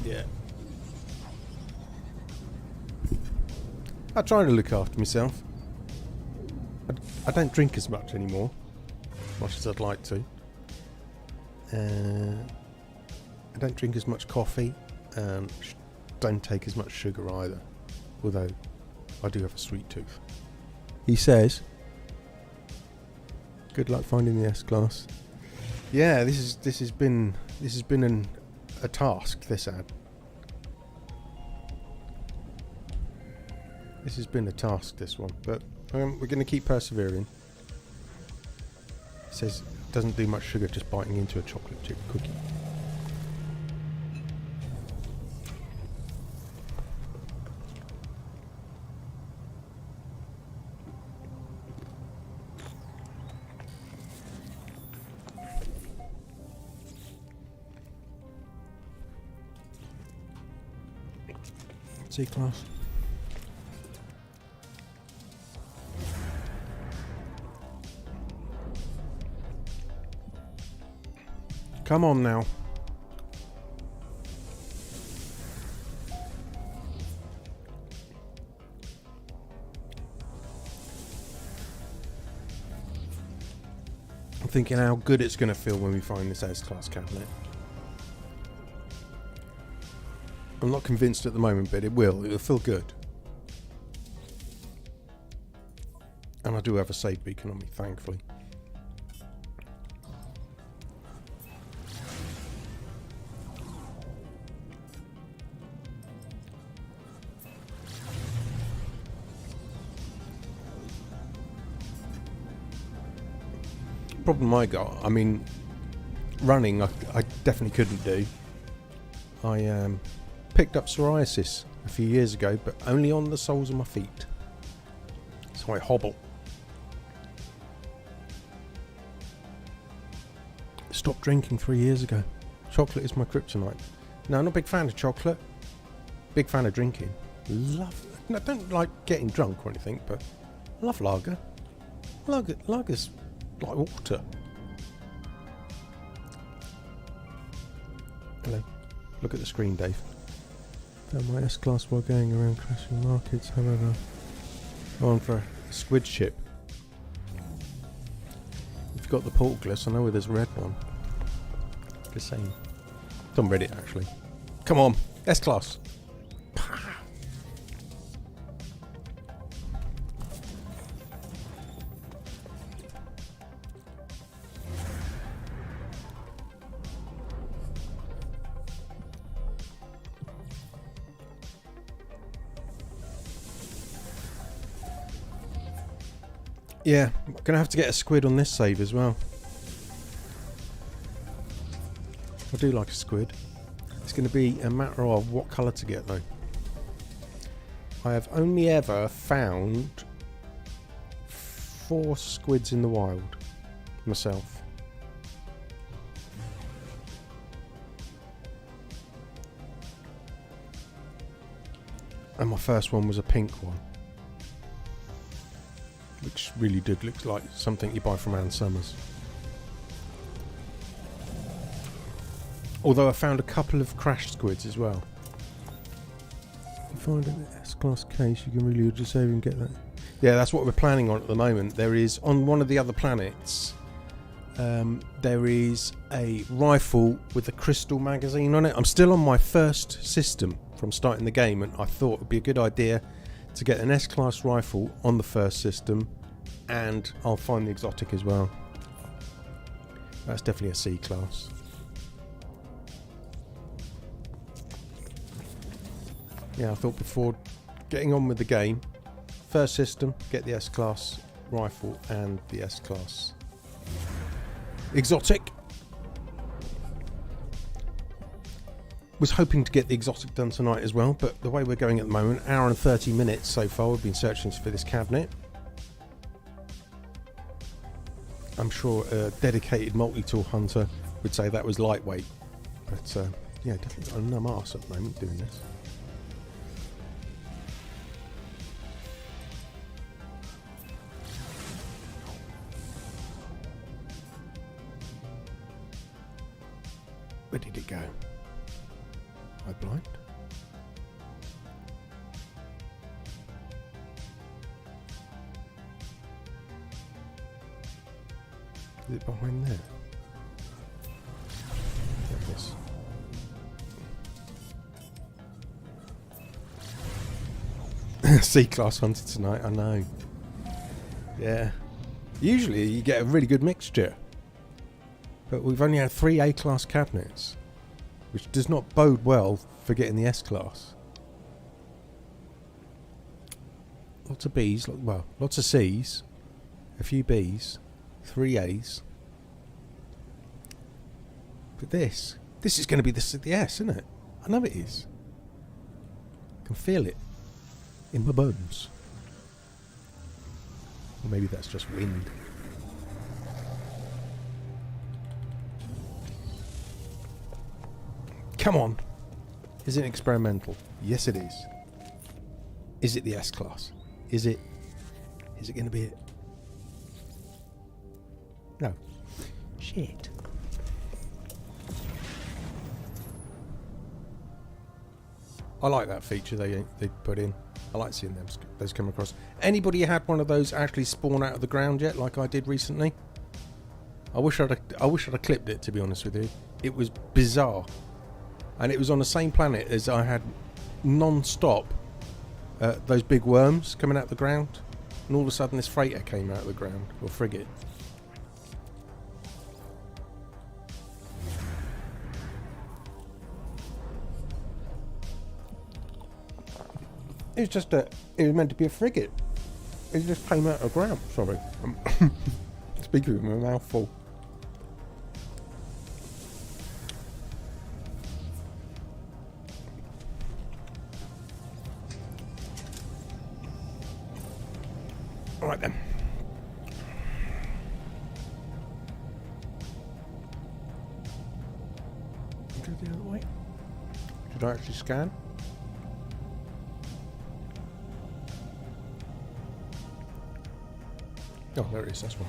Yeah. I try to look after myself. I don't drink as much anymore, as much as I'd like to. I don't drink as much coffee. Don't take as much sugar either, although I do have a sweet tooth. He says, "Good luck finding the S-Class." Yeah, this has been a task. This ad. This has been a task, this one, but we're going to keep persevering. It says it doesn't do much sugar, just biting into a chocolate chip cookie. C-Class. Come on now. I'm thinking how good it's going to feel when we find this S-Class cabinet. I'm not convinced at the moment, but it will. It'll feel good. And I do have a save beacon on me, thankfully. Problem I got, I mean, running I definitely couldn't do. I picked up psoriasis a few years ago, but only on the soles of my feet, so I hobble. Stopped drinking 3 years ago. Chocolate is my kryptonite. No, I'm not a big fan of chocolate. Big fan of drinking. No, don't like getting drunk or anything, but I love lager. Lager's like water. Hello. Look at the screen, Dave. Found my S-Class while going around crashing markets, however. On for a squid ship. If you've got the portcullis, I know where there's a red one. Just saying. It's on Reddit, actually. Come on, S-Class. Yeah, I'm gonna have to get a squid on this save as well. I do like a squid. It's gonna be a matter of what colour to get though. I have only ever found 4 squids in the wild myself. And my first one was a pink one, which really did look like something you buy from Ann Summers. Although I found a couple of crashed squids as well. If you find an S-Class case, you can really just save and get that. Yeah, that's what we're planning on at the moment. There is, on one of the other planets, there is a rifle with a crystal magazine on it. I'm still on my first system from starting the game, and I thought it would be a good idea to get an S-Class rifle on the first system, and I'll find the exotic as well. That's definitely a C-Class. Yeah, I thought before getting on with the game, first system, get the S-Class rifle and the S-Class exotic. Was hoping to get the exotic done tonight as well, but the way we're going at the moment, hour and 30 minutes so far, we've been searching for this cabinet. I'm sure a dedicated multi-tool hunter would say that was lightweight, but yeah, definitely got a numb arse at the moment doing this. Where did it go? Am I blind? Is it behind there? There it is. C-Class hunter tonight, I know. Yeah. Usually you get a really good mixture. But we've only had 3 A-Class cabinets, which does not bode well for getting the S-Class. Lots of Bs, well, lots of Cs, a few Bs, 3 As. But this is going to be the S, isn't it? I know it is. I can feel it in my bones. Or maybe that's just wind. Come on. Is it experimental? Yes, it is. Is it the S-Class? Is it going to be it? No. Shit. I like that feature they put in. I like seeing those come across. Anybody had one of those actually spawn out of the ground yet, like I did recently? I wish I'd have clipped it, to be honest with you. It was bizarre. And it was on the same planet as I had non-stop those big worms coming out of the ground. And all of a sudden this freighter came out of the ground, or frigate. It was meant to be a frigate. It just came out of the ground. Sorry. I'm speaking with my mouth full. Alright then. Go the other way. Did I actually scan? Oh, there it is, that's why.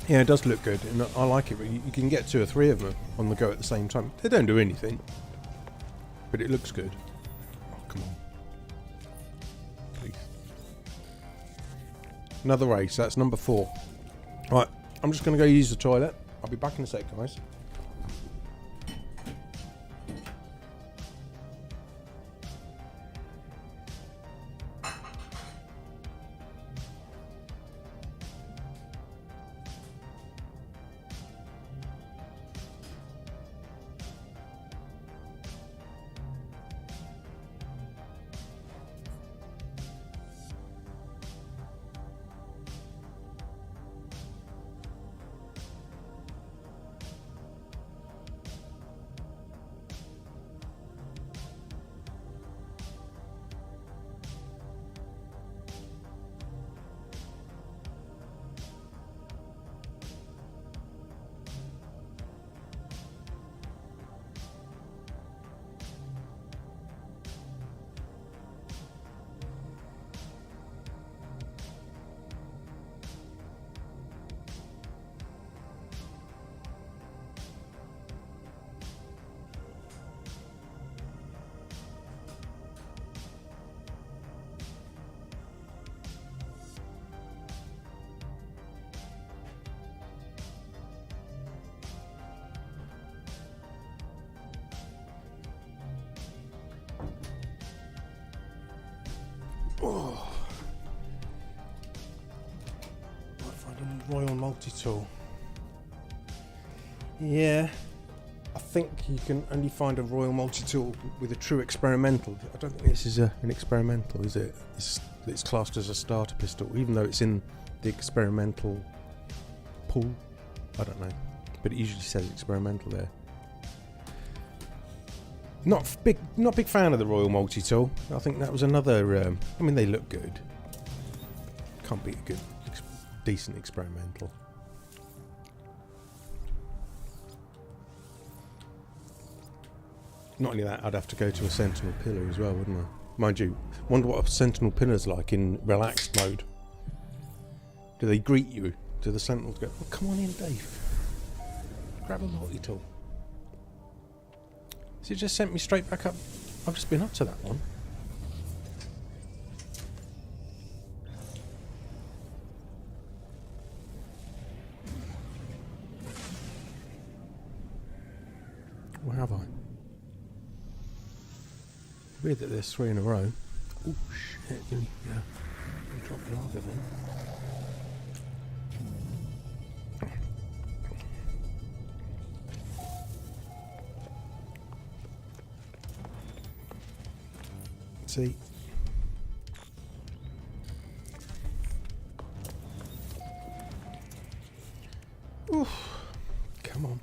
Yeah, it does look good, and I like it, but you can get 2 or 3 of them on the go at the same time. They don't do anything, but it looks good. Oh, come on. Please. Another race, that's number 4. Right, I'm just going to go use the toilet. I'll be back in a sec, guys. Oh. Might find a Royal Multitool. Yeah, I think you can only find a Royal Multitool with a true experimental. I don't think this is an experimental, is it? It's classed as a starter pistol, even though it's in the experimental pool. I don't know, but it usually says experimental there. Not big fan of the Royal Multitool. I think that was another. I mean, they look good. Can't beat a good, decent experimental. Not only that, I'd have to go to a Sentinel pillar as well, wouldn't I? Mind you, wonder what a Sentinel pillar's like in relaxed mode. Do they greet you? Do the Sentinels go, oh, come on in, Dave. Grab a Multitool. Has it just sent me straight back up? I've just been up to that one. Where have I? Weird that there's 3 in a row. Oh shit, yeah. Drop the lava then. See. Oof. Come on.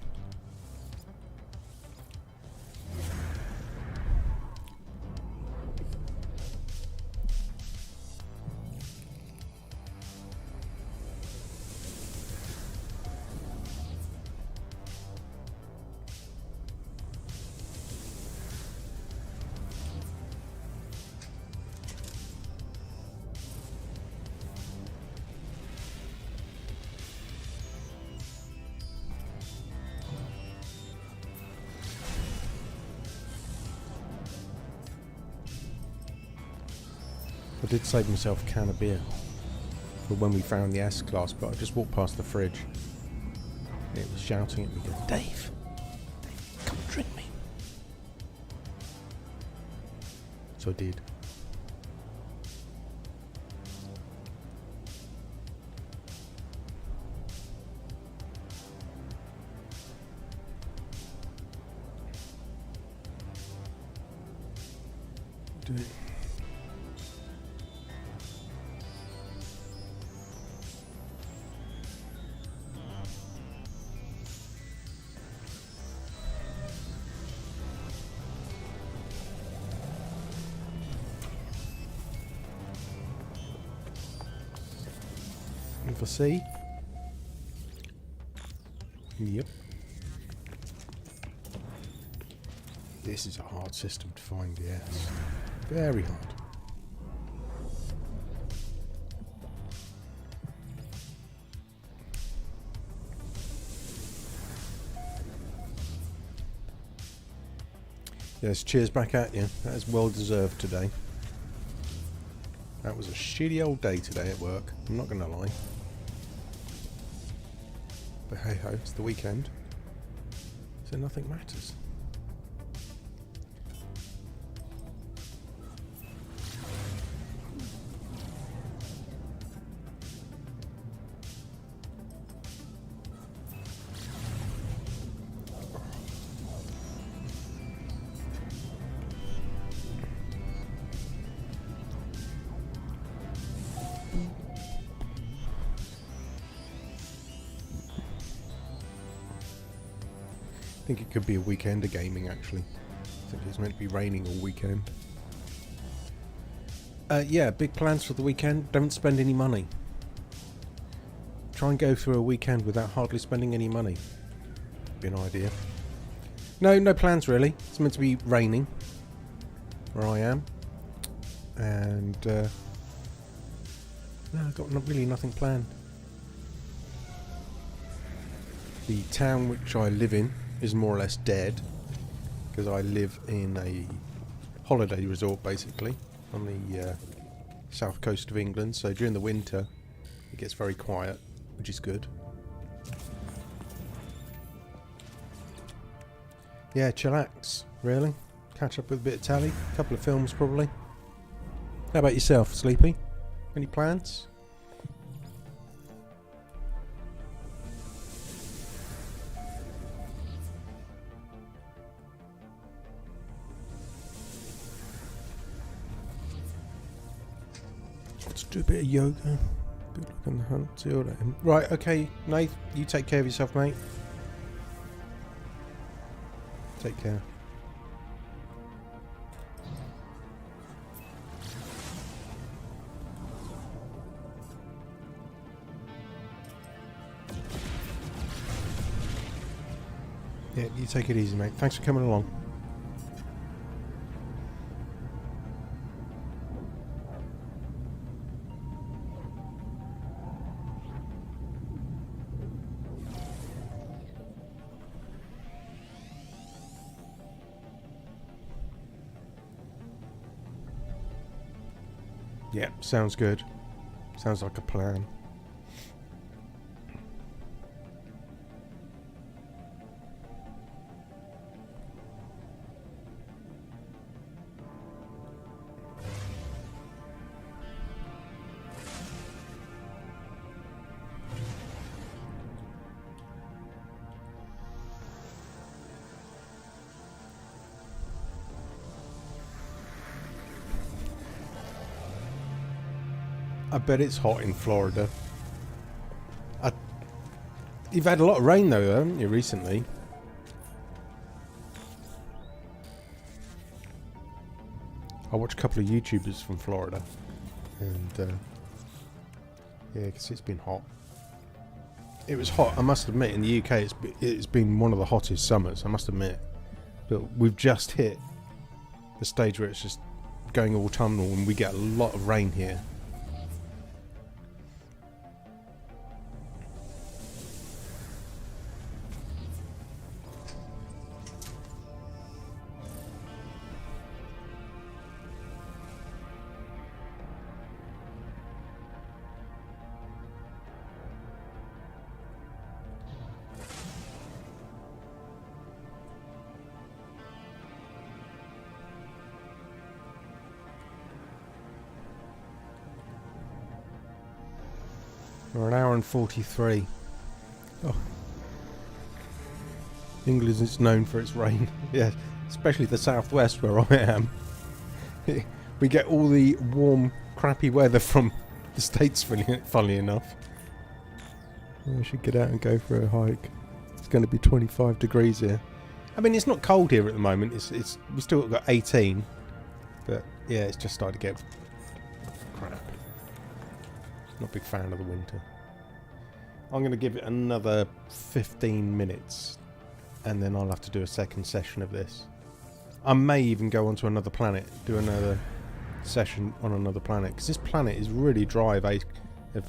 I did save myself a can of beer for when we found the S-Class, but I just walked past the fridge. It was shouting at me, going, Dave, come drink me. So I did. Do it. For C. Yep. This is a hard system to find, yes. Very hard. Yes, cheers back at you. That is well deserved today. That was a shitty old day today at work, I'm not going to lie. But hey ho, it's the weekend. So nothing matters. I think it could be a weekend of gaming actually. I think it's meant to be raining all weekend. Yeah, big plans for the weekend. Don't spend any money. Try and go through a weekend without hardly spending any money. Be an idea. No plans really. It's meant to be raining where I am. And no, I've got really nothing planned. The town which I live in is more or less dead because I live in a holiday resort basically on the south coast of England, so during the winter it gets very quiet, which is good. Yeah, chillax really, catch up with a bit of telly, a couple of films probably. How about yourself, Sleepy? Any plans? Let's do a bit of yoga. Good luck on the hunt. See all that. Right, okay, Nath, you take care of yourself, mate. Take care. Yeah, you take it easy, mate. Thanks for coming along. Yeah, sounds good. Sounds like a plan. I bet it's hot in Florida. You've had a lot of rain though, haven't you, recently? I watch a couple of YouTubers from Florida. And, yeah, because it's been hot. It was hot, I must admit, in the UK it's been one of the hottest summers, I must admit. But we've just hit the stage where it's just going autumnal and we get a lot of rain here. We're an hour and 43. Oh. England is known for its rain. Yeah, especially the southwest where I am. We get all the warm, crappy weather from the States, funnily enough. I should get out and go for a hike. It's going to be 25 degrees here. I mean, it's not cold here at the moment. We've still got 18. But yeah, it's just started to get crap. Not a big fan of the winter. I'm going to give it another 15 minutes and then I'll have to do a second session of this. I may even go onto another planet, do another session on another planet, because this planet is really dry of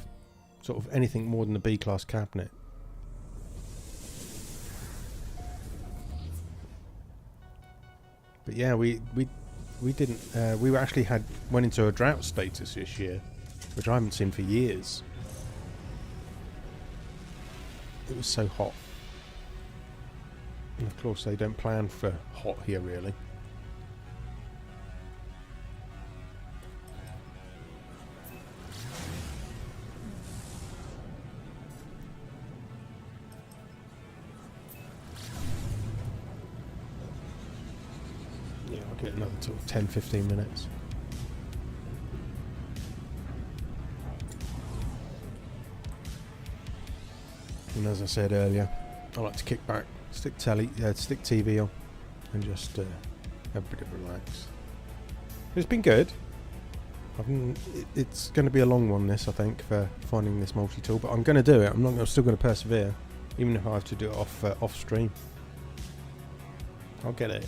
sort of anything more than a B-class cabinet. But yeah, we didn't. We actually went into a drought status this year, which I haven't seen for years. It was so hot, and of course they don't plan for hot here really. Yeah, I'll get another sort of 10-15 minutes. And as I said earlier, I like to kick back, stick TV on, and just have a bit of relax. It's been good. It's going to be a long one, this, I think, for finding this multi-tool, but I'm going to do it. I'm still going to persevere, even if I have to do it off stream. I'll get it.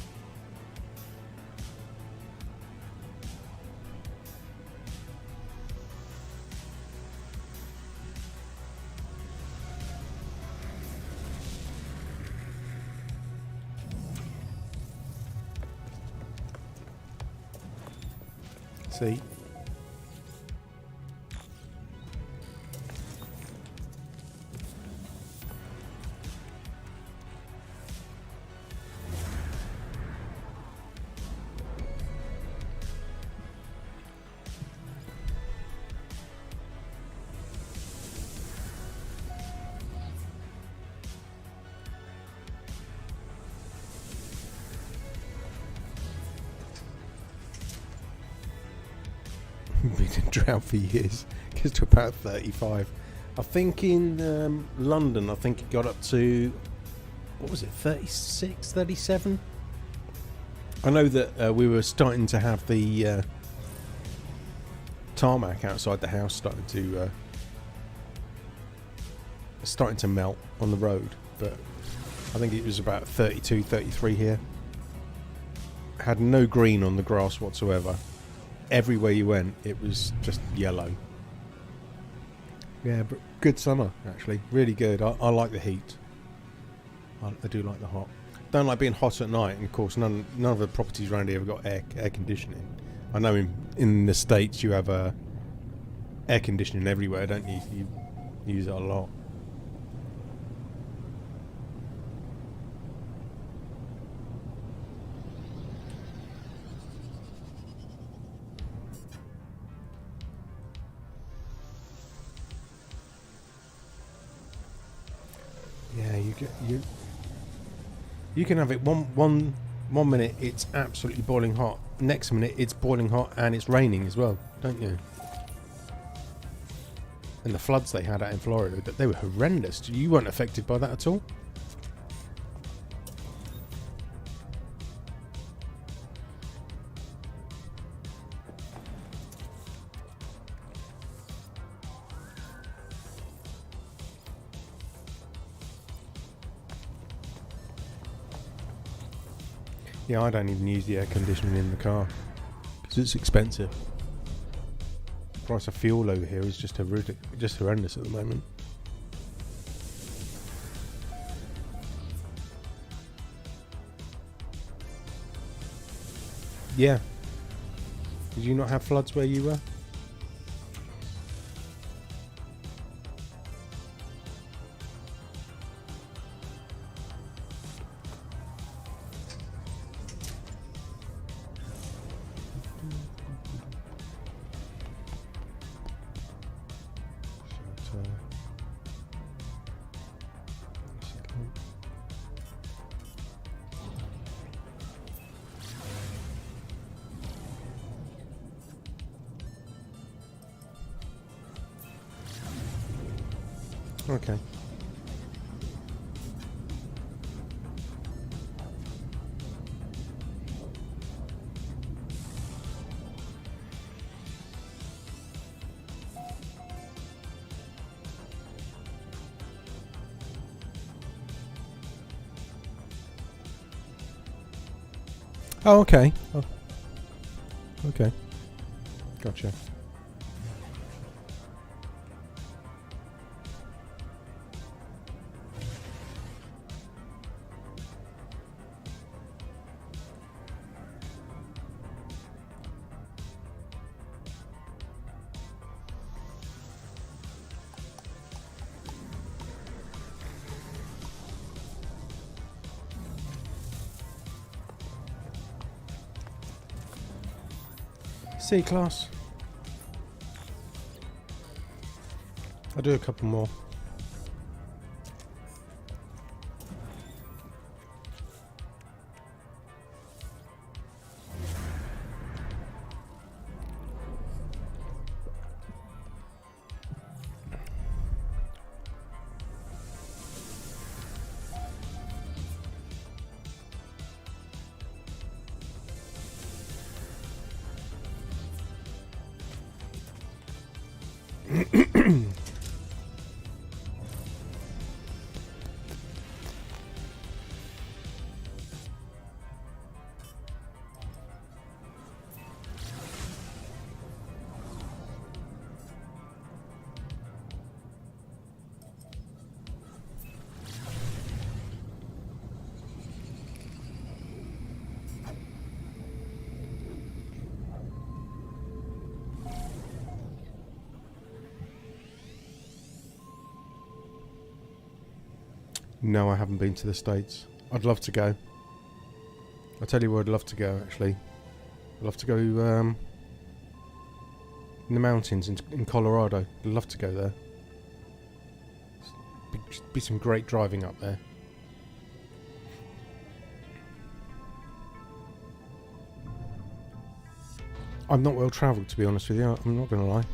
See? Been in drought for years. Gets to about 35. I think in London, I think it got up to, what was it, 36, 37? I know that we were starting to have the tarmac outside the house starting to melt on the road, but I think it was about 32, 33 here. Had no green on the grass whatsoever. Everywhere you went, it was just yellow. Yeah, but good summer, actually. Really good. I like the heat. I do like the hot. Don't like being hot at night, and of course none of the properties around here have got air conditioning. I know in the States you have air conditioning everywhere, don't you? You use it a lot. Yeah, you can have it one minute it's absolutely boiling hot, next minute it's boiling hot and it's raining as well, don't you? And the floods they had out in Florida, they were horrendous. You weren't affected by that at all? Yeah, I don't even use the air conditioning in the car because it's expensive. The price of fuel over here is just horrendous at the moment. Yeah. Did you not have floods where you were? Okay. Oh, okay. Oh, okay. Gotcha. C-class. I'll do a couple more. No, I haven't been to the States. I'd love to go. I'll tell you where I'd love to go, actually. I'd love to go in the mountains in Colorado. I'd love to go there. Be some great driving up there. I'm not well travelled, to be honest with you. I'm not going to lie.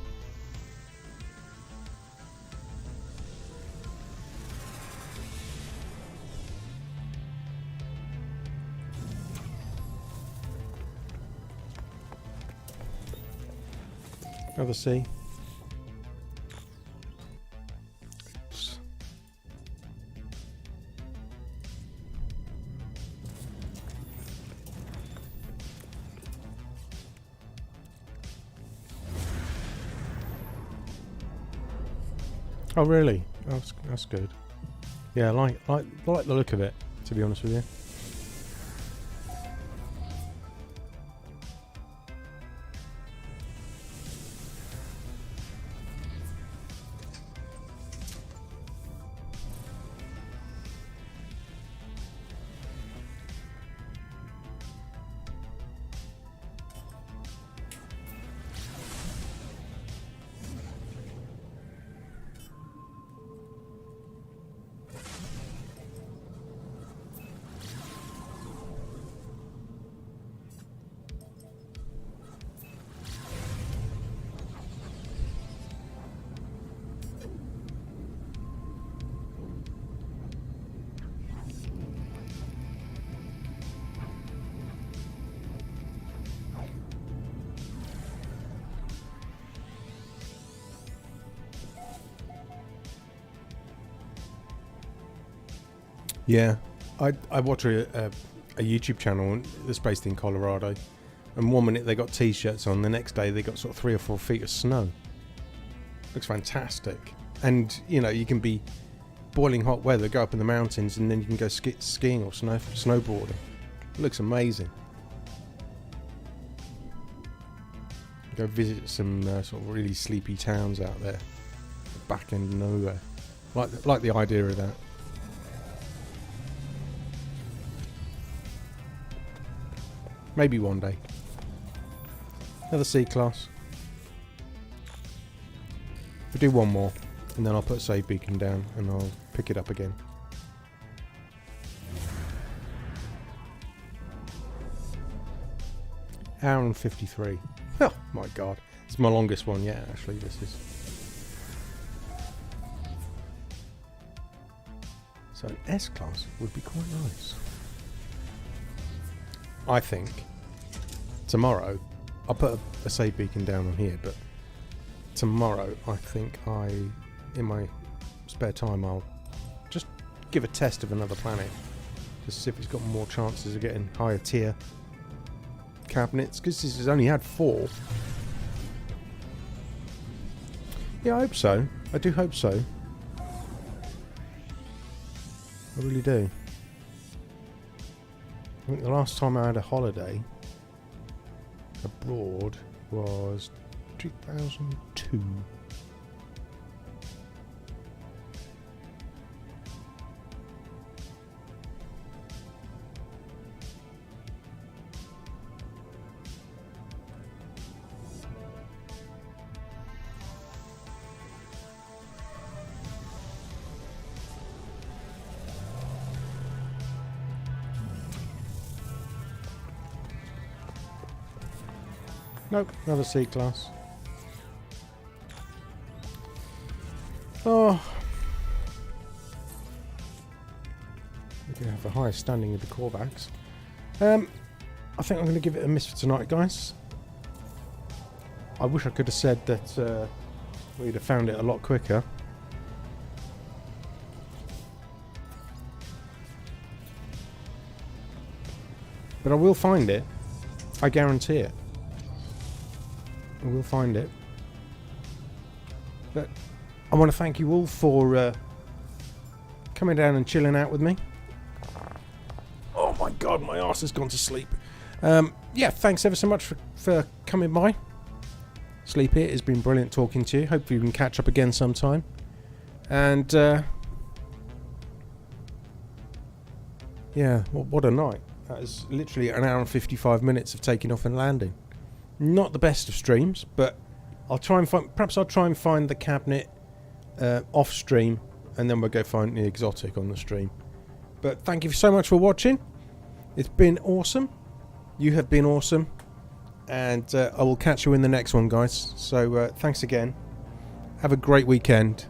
Another C. Oops. Oh really? Oh, that's good. Yeah, I like the look of it, to be honest with you. Yeah, I watch a YouTube channel that's based in Colorado, and one minute they got t-shirts on, the next day they got sort of 3 or 4 feet of snow. Looks fantastic. And you know, you can be boiling hot weather, go up in the mountains, and then you can go skiing or snowboarding. It looks amazing. Go visit some sort of really sleepy towns out there, back end of nowhere. Like the idea of that. Maybe one day. Another C-class. We'll do one more, and then I'll put a save beacon down, and I'll pick it up again. Hour and 53. Oh my god. It's my longest one yet, actually, this is. So an S-class would be quite nice. I think tomorrow, I'll put a save beacon down on here, but tomorrow I think in my spare time, I'll just give a test of another planet, just see if it's got more chances of getting higher tier, cabinets, because this has only had 4. Yeah, I hope so. I do hope so. I really do. I think the last time I had a holiday abroad was 2002. Nope, another C-class. Oh. We're going to have the highest standing of the Corvax. I think I'm going to give it a miss for tonight, guys. I wish I could have said that we'd have found it a lot quicker. But I will find it. I guarantee it. I will find it. But I want to thank you all for coming down and chilling out with me. Oh my god, my arse has gone to sleep. Yeah, thanks ever so much for coming by. Sleep It has been brilliant talking to you. Hopefully we can catch up again sometime. And yeah, what a night. That is literally an hour and 55 minutes of taking off and landing. Not the best of streams, but I'll try and find. Perhaps I'll try and find the cabinet off stream, and then we'll go find the exotic on the stream. But thank you so much for watching. It's been awesome. You have been awesome, and I will catch you in the next one, guys. So thanks again. Have a great weekend.